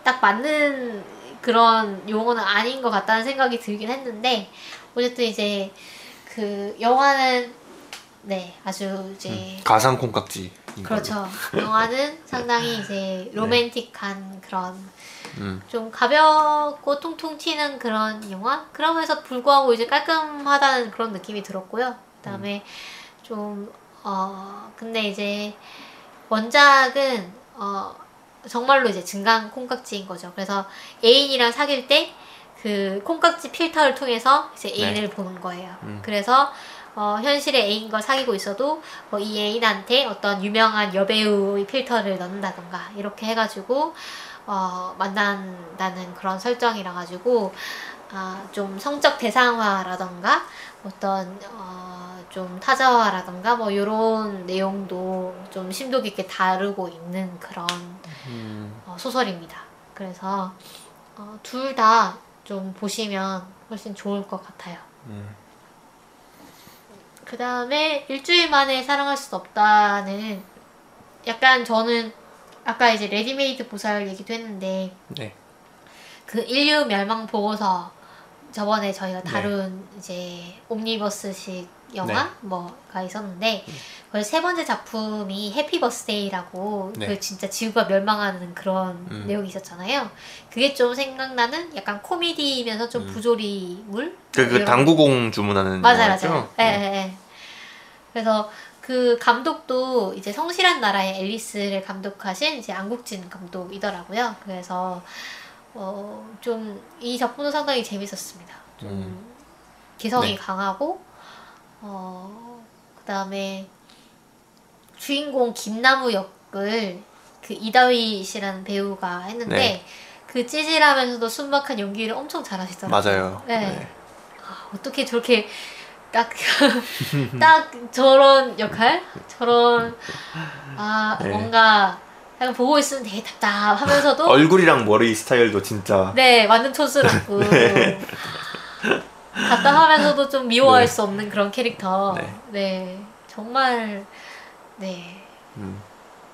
딱 맞는 그런 용어는 아닌 것 같다는 생각이 들긴 했는데 어쨌든 이제 그 영화는 아주 이제 가상 콩깍지. 그렇죠. 영화는 상당히 이제 로맨틱한 그런 좀 가볍고 통통 튀는 그런 영화? 그러면서 불구하고 이제 깔끔하다는 그런 느낌이 들었고요. 그다음에 좀 근데 이제 원작은 정말로 이제 증강 콩깍지인 거죠. 그래서 애인이랑 사귈 때 그 콩깍지 필터를 통해서 이제 애인을 보는 거예요. 그래서 현실의 애인과 사귀고 있어도 이 애인한테 어떤 유명한 여배우의 필터를 넣는다던가 이렇게 해가지고 만난다는 그런 설정이라 가지고 좀 성적 대상화라던가 어떤 좀 타자화라던가 뭐 이런 내용도 좀 심도 깊게 다루고 있는 그런 소설입니다. 그래서 둘 다 좀 보시면 훨씬 좋을 것 같아요. 그 다음에 일주일 만에 사랑할 수 없다는 약간 저는 아까 이제 레디메이드 보살 얘기도 했는데 그 인류 멸망 보고서 저번에 저희가 다룬 이제 옴니버스식 영화 뭐가 있었는데 그 세 번째 작품이 해피 버스데이라고 그 진짜 지구가 멸망하는 그런 내용이 있었잖아요. 그게 좀 생각나는 약간 코미디면서 좀 부조리물 그 당구공 주문하는 맞아요. 네. 그래서 그 감독도 이제 성실한 나라의 앨리스를 감독하신 이제 안국진 감독이더라고요. 그래서 좀 이 작품도 상당히 재밌었습니다. 좀 개성이 강하고 그다음에 주인공 김나무 역을 그 이다휘 씨라는 배우가 했는데 그 찌질하면서도 순박한 연기를 엄청 잘하시더라고요. 맞아요. 어떻게 저렇게 딱 저런 역할? 저런 뭔가 약간 보고 있으면 되게 답답하면서도 얼굴이랑 머리 스타일도 진짜 완전 촌스럽고 답답하면서도 좀 미워할 수 없는 그런 캐릭터. 정말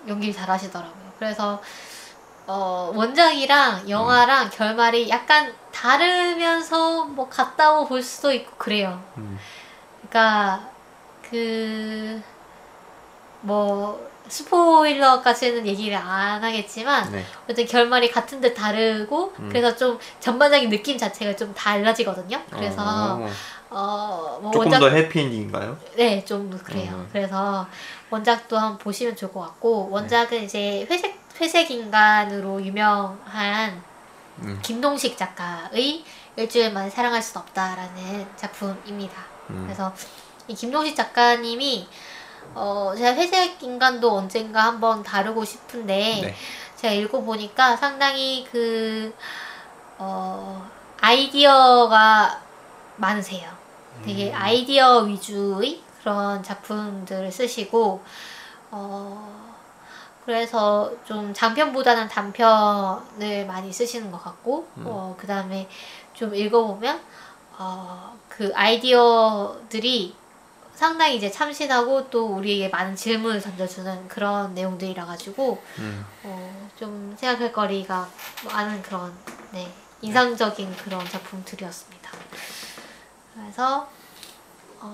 연기를 잘하시더라고요. 그래서 원작이랑 영화랑 결말이 약간 다르면서 뭐 같다고 볼 수도 있고 그래요. 그러니까 뭐 스포일러까지는 얘기를 안 하겠지만 네. 어쨌든 결말이 같은 듯 다르고 그래서 좀 전반적인 느낌 자체가 좀 달라지거든요. 그래서 뭐 조금 더 해피엔딩인가요? 네, 좀 그래요. 그래서 원작도 한번 보시면 좋을 것 같고 원작은 이제 회색 인간으로 유명한 김동식 작가의 일주일 만에 사랑할 순 없다라는 작품입니다. 그래서 이 김동식 작가님이 제가 회색 인간도 언젠가 한번 다루고 싶은데 네. 제가 읽어보니까 상당히 아이디어가 많으세요. 되게 아이디어 위주의 그런 작품들을 쓰시고 그래서 좀 장편보다는 단편을 많이 쓰시는 것 같고 그 다음에 좀 읽어보면 그 아이디어들이 상당히 이제 참신하고 또 우리에게 많은 질문을 던져주는 그런 내용들이라 가지고 좀 생각할 거리가 많은 그런 인상적인 그런 작품들이었습니다. 그래서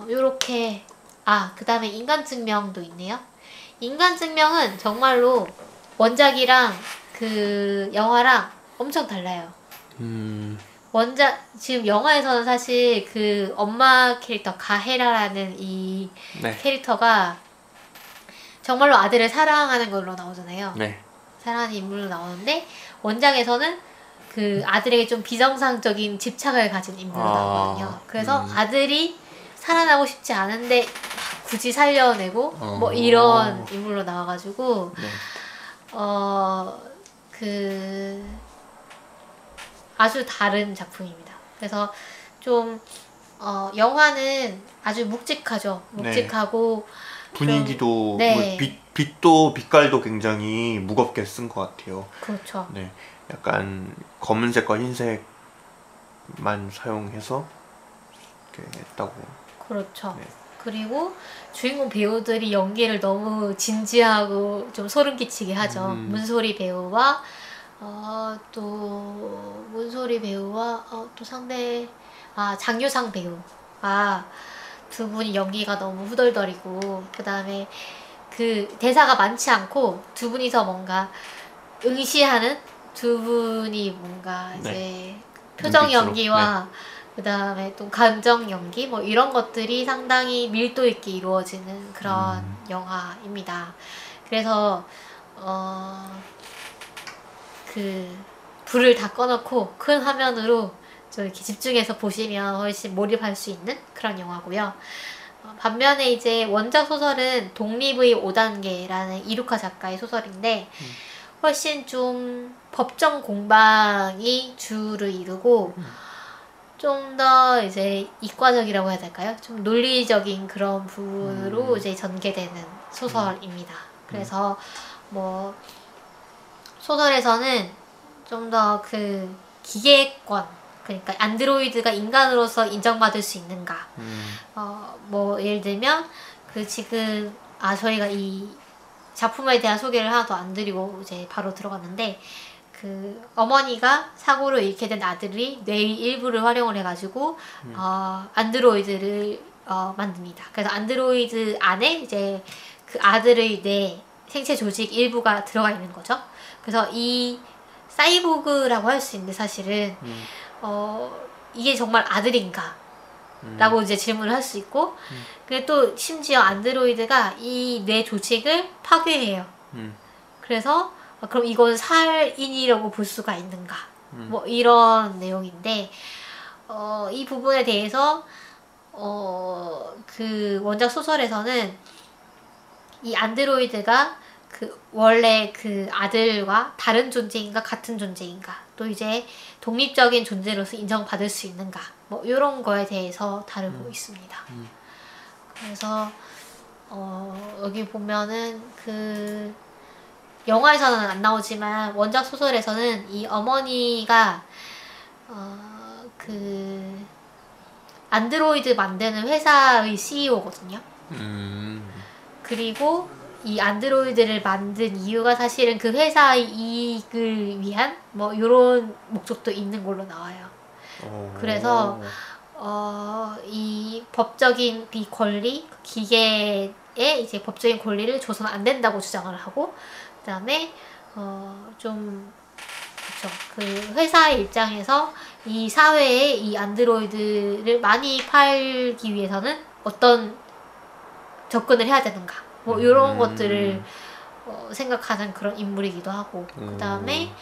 요렇게 그 다음에 인간증명도 있네요. 인간증명은 정말로 원작이랑 그 영화랑 엄청 달라요. 지금 영화에서는 사실 그 엄마 캐릭터 가헤라라는 이 캐릭터가 정말로 아들을 사랑하는 걸로 나오잖아요. 네. 사랑하는 인물로 나오는데 원작에서는 그 아들에게 좀 비정상적인 집착을 가진 인물로 나오거든요. 그래서 아들이 살아나고 싶지 않은데 굳이 살려내고 뭐 이런 인물로 나와가지고 아주 다른 작품입니다. 그래서 좀 영화는 아주 묵직하죠. 묵직하고 분위기도 네. 빛깔도 굉장히 무겁게 쓴 것 같아요. 그렇죠. 네, 약간 검은색과 흰색만 사용해서 이렇게 했다고. 그렇죠. 네. 그리고 주인공 배우들이 연기를 너무 진지하고 좀 소름 끼치게 하죠. 문소리 배우와 또 문소리 배우와 또 상대 장유상 배우가 두 분이 연기가 너무 후덜덜이고 그 다음에 그 대사가 많지 않고 두 분이서 뭔가 응시하는 두 분이 뭔가 이제 표정 눈빛으로. 연기와 그 다음에 또 감정 연기 뭐 이런 것들이 상당히 밀도 있게 이루어지는 그런 영화입니다. 그래서 그 불을 다 꺼놓고 큰 화면으로 좀 이렇게 집중해서 보시면 훨씬 몰입할 수 있는 그런 영화고요. 반면에 이제 원작 소설은 독립의 5단계라는 이루카 작가의 소설인데 훨씬 좀 법정 공방이 주를 이루고 좀 더 이제 이과적이라고 해야 될까요? 좀 논리적인 그런 부분으로 이제 전개되는 소설입니다. 그래서 뭐 소설에서는 좀 더 그 기계권 그러니까 안드로이드가 인간으로서 인정받을 수 있는가 뭐 예를 들면 그 지금 저희가 이 작품에 대한 소개를 하나도 안 드리고 이제 바로 들어갔는데 그 어머니가 사고로 잃게 된 아들이 뇌의 일부를 활용을 해가지고 안드로이드를 만듭니다. 그래서 안드로이드 안에 이제 그 아들의 뇌 생체 조직 일부가 들어가 있는 거죠. 그래서 이 사이보그라고 할 수 있는데 사실은 이게 정말 아들인가? 라고 이제 질문을 할 수 있고 그리고 또 심지어 안드로이드가 이 뇌 조직을 파괴해요. 그래서 그럼 이건 살인이라고 볼 수가 있는가? 뭐 이런 내용인데 이 부분에 대해서 그 원작 소설에서는 이 안드로이드가 그 원래 그 아들과 다른 존재인가 같은 존재인가 또 이제 독립적인 존재로서 인정받을 수 있는가 뭐 이런 거에 대해서 다루고 있습니다. 그래서 여기 보면은 그 영화에서는 안 나오지만 원작 소설에서는 이 어머니가 그 안드로이드 만드는 회사의 CEO거든요. 그리고 이 안드로이드를 만든 이유가 사실은 그 회사의 이익을 위한 뭐 이런 목적도 있는 걸로 나와요. 그래서 이 법적인 이 권리, 기계에 이제 법적인 권리를 줘서는 안 된다고 주장을 하고, 그다음에 좀 그렇죠. 그 회사의 입장에서 이 사회에 이 안드로이드를 많이 팔기 위해서는 어떤 접근을 해야 되는가, 뭐 이런 것들을 생각하는 그런 인물이기도 하고, 그다음에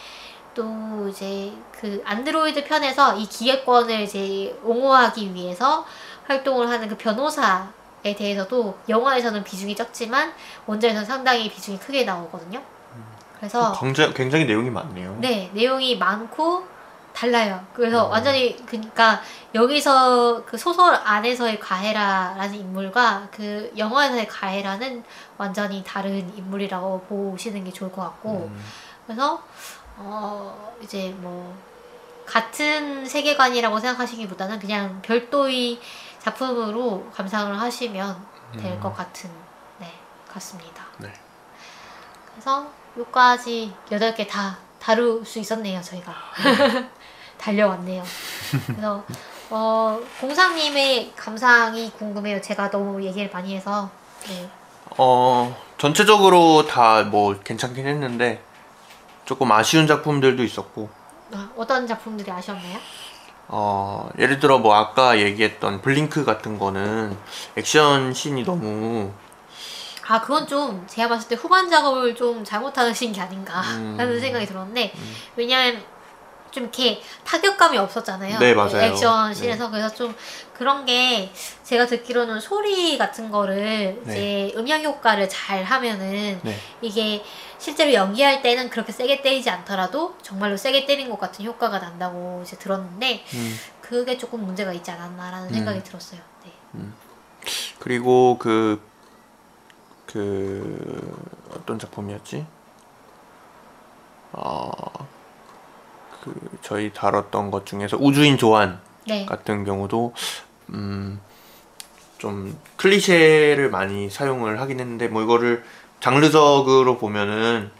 또 이제 그 안드로이드 편에서 이 기획권을 이제 옹호하기 위해서 활동을 하는 그 변호사에 대해서도 영화에서는 비중이 적지만 원작에서는 상당히 비중이 크게 나오거든요. 그래서 굉장히 내용이 많네요. 네, 내용이 많고 달라요. 그래서 완전히 그러니까 여기서 그 소설 안에서의 가헤라라는 인물과 그 영화에서의 가헤라는 완전히 다른 인물이라고 보시는 게 좋을 것 같고, 그래서 이제 뭐 같은 세계관이라고 생각하시기보다는 그냥 별도의 작품으로 감상을 하시면 될 것 같은 같습니다. 네. 그래서 요까지 8개 다 다룰 수 있었네요, 저희가. 달려왔네요. 그래서 공상님의 감상이 궁금해요. 제가 너무 얘기를 많이 해서. 네. 전체적으로 다 뭐 괜찮긴 했는데 조금 아쉬운 작품들도 있었고. 어떤 작품들이 아쉬웠나요? 예를 들어 뭐 아까 얘기했던 블링크 같은 거는 액션 씬이 너무 그건 좀 제가 봤을 때 후반 작업을 좀 잘못하신 게 아닌가 라는 생각이 들었는데, 왜냐면 좀 이렇게 타격감이 없었잖아요. 네, 맞아요. 액션 씬에서. 그래서 좀 그런 게 제가 듣기로는 소리 같은 거를 이제 음향 효과를 잘 하면은 이게 실제로 연기할 때는 그렇게 세게 때리지 않더라도 정말로 세게 때린 것 같은 효과가 난다고 이제 들었는데, 그게 조금 문제가 있지 않았나라는 생각이 들었어요. 네. 그리고 그 어떤 작품이었지? 저희 다뤘던 것 중에서 우주인 조안 같은 경우도 좀 클리셰를 많이 사용을 하긴 했는데, 뭐 이거를 장르적으로 보면은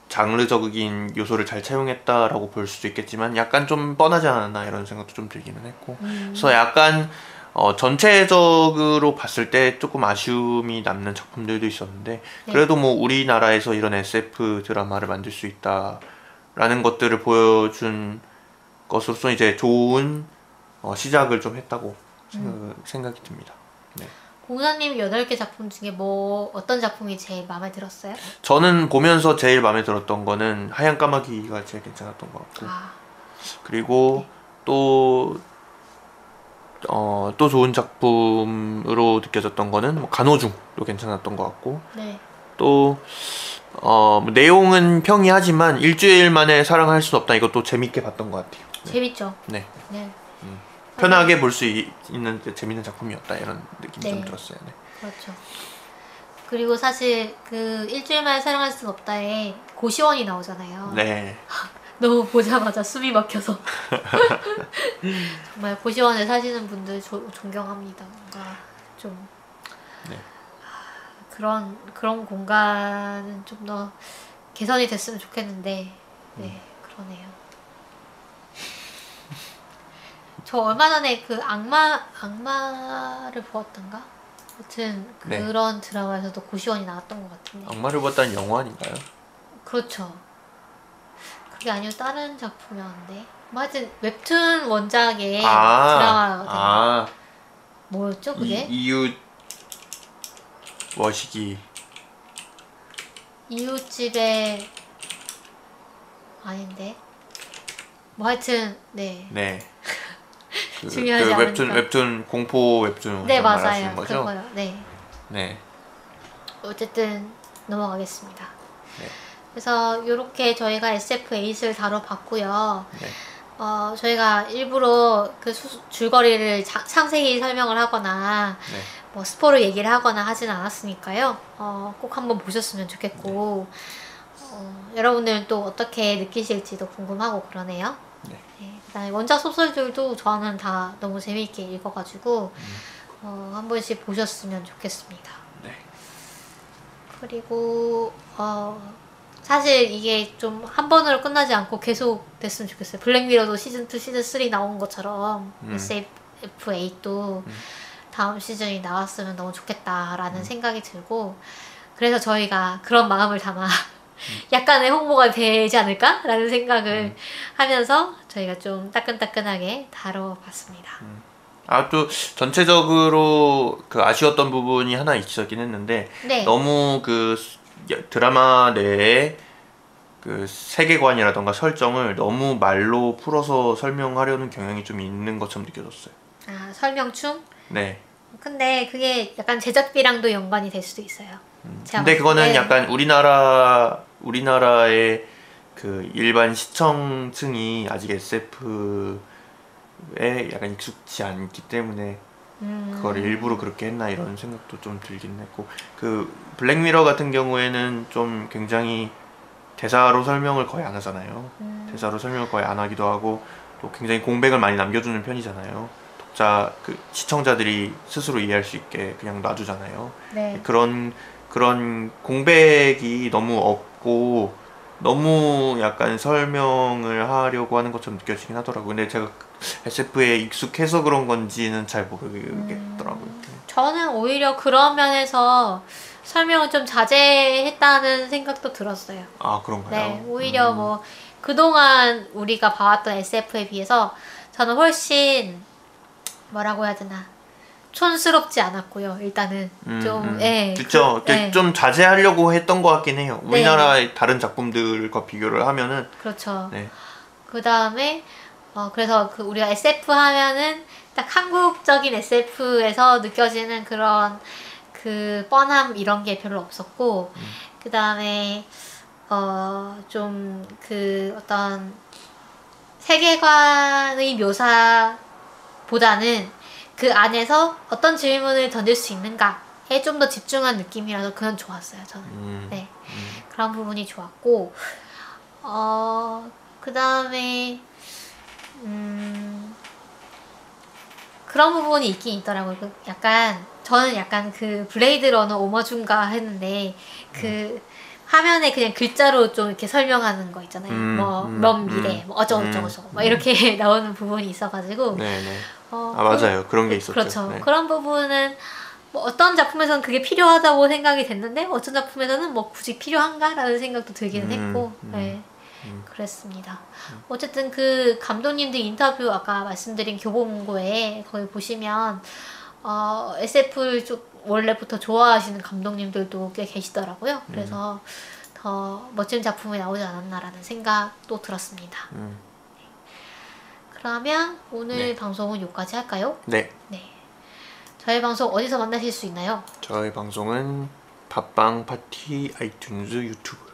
장르적인 요소를 잘 차용했다라고 볼 수도 있겠지만 약간 좀 뻔하지 않았나 이런 생각도 좀 들기는 했고, 그래서 약간 전체적으로 봤을 때 조금 아쉬움이 남는 작품들도 있었는데, 그래도 뭐 우리나라에서 이런 SF 드라마를 만들 수 있다라는 것들을 보여준 것으로서 이제 좋은 시작을 좀 했다고 생각이 듭니다. 네. 공사님 8개 작품 중에 뭐 어떤 작품이 제일 마음에 들었어요? 저는 보면서 제일 마음에 들었던 거는 하얀 까마귀가 제일 괜찮았던 것 같고, 그리고 또 좋은 작품으로 느껴졌던 거는 뭐 간호중도 괜찮았던 것 같고, 또 뭐 내용은 평이하지만 일주일 만에 사랑할 수 없다, 이것도 재밌게 봤던 것 같아요. 재밌죠. 네. 편하게 볼 수 있는 재밌는 작품이었다, 이런 느낌이 좀 들었어요. 네. 그렇죠. 그리고 사실 그 일주일 만에 사랑할 수 없다에 고시원이 나오잖아요. 네. 너무 보자마자 숨이 막혀서 정말 고시원에 사시는 분들 존경합니다. 뭔가 좀 그런 공간은 좀 더 개선이 됐으면 좋겠는데, 그러네요. 저 얼마 전에 그 악마를 보았던가? 아무튼 그런 드라마에서도 고시원이 나왔던 것 같은데. 악마를 봤다는 영화 아닌가요? 그렇죠. 그게 아니고 다른 작품이었는데, 뭐 하여튼 웹툰 원작의 드라마거든요. 뭐였죠 그게? 이웃 머시기. 이웃집에 아닌데, 뭐 하여튼 중요하지 않으니까. 웹툰 공포 웹툰. 네, 맞아요. 말하시는 거죠? 그거요. 네. 어쨌든 넘어가겠습니다. 그래서 이렇게 저희가 SF8을 다뤄봤고요. 저희가 일부러 그 줄거리를 상세히 설명을 하거나 뭐 스포를 얘기를 하거나 하진 않았으니까요. 꼭 한번 보셨으면 좋겠고, 여러분들은 또 어떻게 느끼실지도 궁금하고 그러네요. 그다음에 원작 소설들도 저는 다 너무 재미있게 읽어가지고 한 번씩 보셨으면 좋겠습니다. 그리고 사실 이게 좀 한 번으로 끝나지 않고 계속 됐으면 좋겠어요. 블랙미러도 시즌 2, 시즌 3 나온 것처럼 SF8도 다음 시즌이 나왔으면 너무 좋겠다라는 생각이 들고, 그래서 저희가 그런 마음을 담아 약간의 홍보가 되지 않을까라는 생각을 하면서 저희가 좀 따끈따끈하게 다뤄봤습니다. 또 전체적으로 그 아쉬웠던 부분이 하나 있었긴 했는데, 네. 너무 그 드라마 내에 그 세계관이라던가 설정을 너무 말로 풀어서 설명하려는 경향이 좀 있는 것처럼 느껴졌어요. 설명충? 네. 근데 그게 약간 제작비랑도 연관이 될 수도 있어요. 근데 그거는 약간 우리나라의 그 일반 시청층이 아직 SF에 약간 익숙지 않기 때문에 그걸 일부러 그렇게 했나 이런 생각도 좀 들긴 했고, 그 블랙미러 같은 경우에는 좀 굉장히 대사로 설명을 거의 안 하잖아요. 대사로 설명을 거의 안 하기도 하고, 또 굉장히 공백을 많이 남겨주는 편이잖아요. 그 시청자들이 스스로 이해할 수 있게 그냥 놔두잖아요. 네. 그런 공백이 너무 없고 너무 약간 설명을 하려고 하는 것처럼 느껴지긴 하더라고요. 근데 제가 SF에 익숙해서 그런 건지는 잘 모르겠더라고요. 저는 오히려 그런 면에서 설명을 좀 자제했다는 생각도 들었어요. 그런가요? 네, 오히려 뭐 그동안 우리가 봐왔던 SF에 비해서 저는 훨씬 뭐라고 해야 되나, 촌스럽지 않았고요. 일단은 좀 그렇죠. 좀 자제하려고 했던 것 같긴 해요. 우리나라의 다른 작품들과 비교를 하면은. 그렇죠. 네. 그 다음에 그래서 그 우리가 SF 하면은 딱 한국적인 SF에서 느껴지는 그런 그 뻔함 이런 게 별로 없었고, 그 다음에 좀 그 어떤 세계관의 묘사보다는 그 안에서 어떤 질문을 던질 수 있는가에 좀 더 집중한 느낌이라서 그건 좋았어요, 저는. 네. 그런 부분이 좋았고, 그 다음에 그런 부분이 있긴 있더라고요. 저는 약간 그 블레이드 러너 오마주인가 했는데, 그 화면에 그냥 글자로 좀 이렇게 설명하는 거 있잖아요. 먼 미래, 뭐 어쩌고저쩌고 막 이렇게 나오는 부분이 있어가지고. 네네. 맞아요. 그런 게 있었죠. 그렇죠. 네. 그런 부분은 뭐 어떤 작품에서는 그게 필요하다고 생각이 됐는데, 어떤 작품에서는 뭐 굳이 필요한가라는 생각도 들기는 했고, 네. 그랬습니다. 어쨌든 그 감독님들 인터뷰 아까 말씀드린 교보문고에 거기 보시면 SF를 좀 원래부터 좋아하시는 감독님들도 꽤 계시더라고요. 그래서 더 멋진 작품이 나오지 않았나라는 생각도 들었습니다. 그러면 오늘 방송은 여기까지 할까요? 네. 네. 저희 방송 어디서 만나실 수 있나요? 저희 방송은 팟빵, 파티, 아이튠즈, 유튜브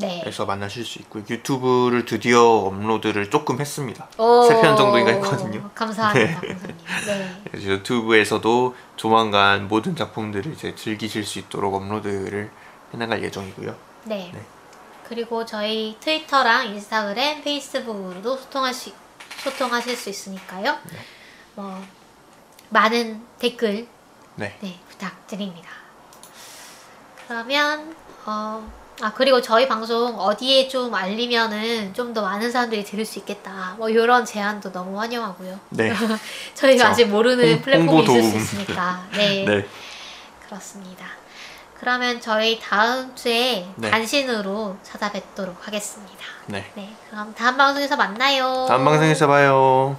에서 만나실 수 있고요. 유튜브를 드디어 업로드를 조금 했습니다. 3편 정도인가 했거든요. 감사합니다. 감사님. 네. 유튜브에서도 조만간 모든 작품들을 이제 즐기실 수 있도록 업로드를 해나갈 예정이고요. 네. 그리고 저희 트위터랑 인스타그램, 페이스북으로도 소통하실 수 있으니까요. 뭐 많은 댓글 부탁드립니다. 그러면 그리고 저희 방송 어디에 좀 알리면은 좀 더 많은 사람들이 들을 수 있겠다, 뭐 이런 제안도 너무 환영하고요. 네. 저희가 아직 모르는 플랫폼이 있을 수 도움. 있으니까. 네. 네. 그렇습니다. 그러면 저희 다음 주에 네. 간신으로 찾아뵙도록 하겠습니다. 네. 그럼 다음 방송에서 만나요. 다음 방송에서 봐요.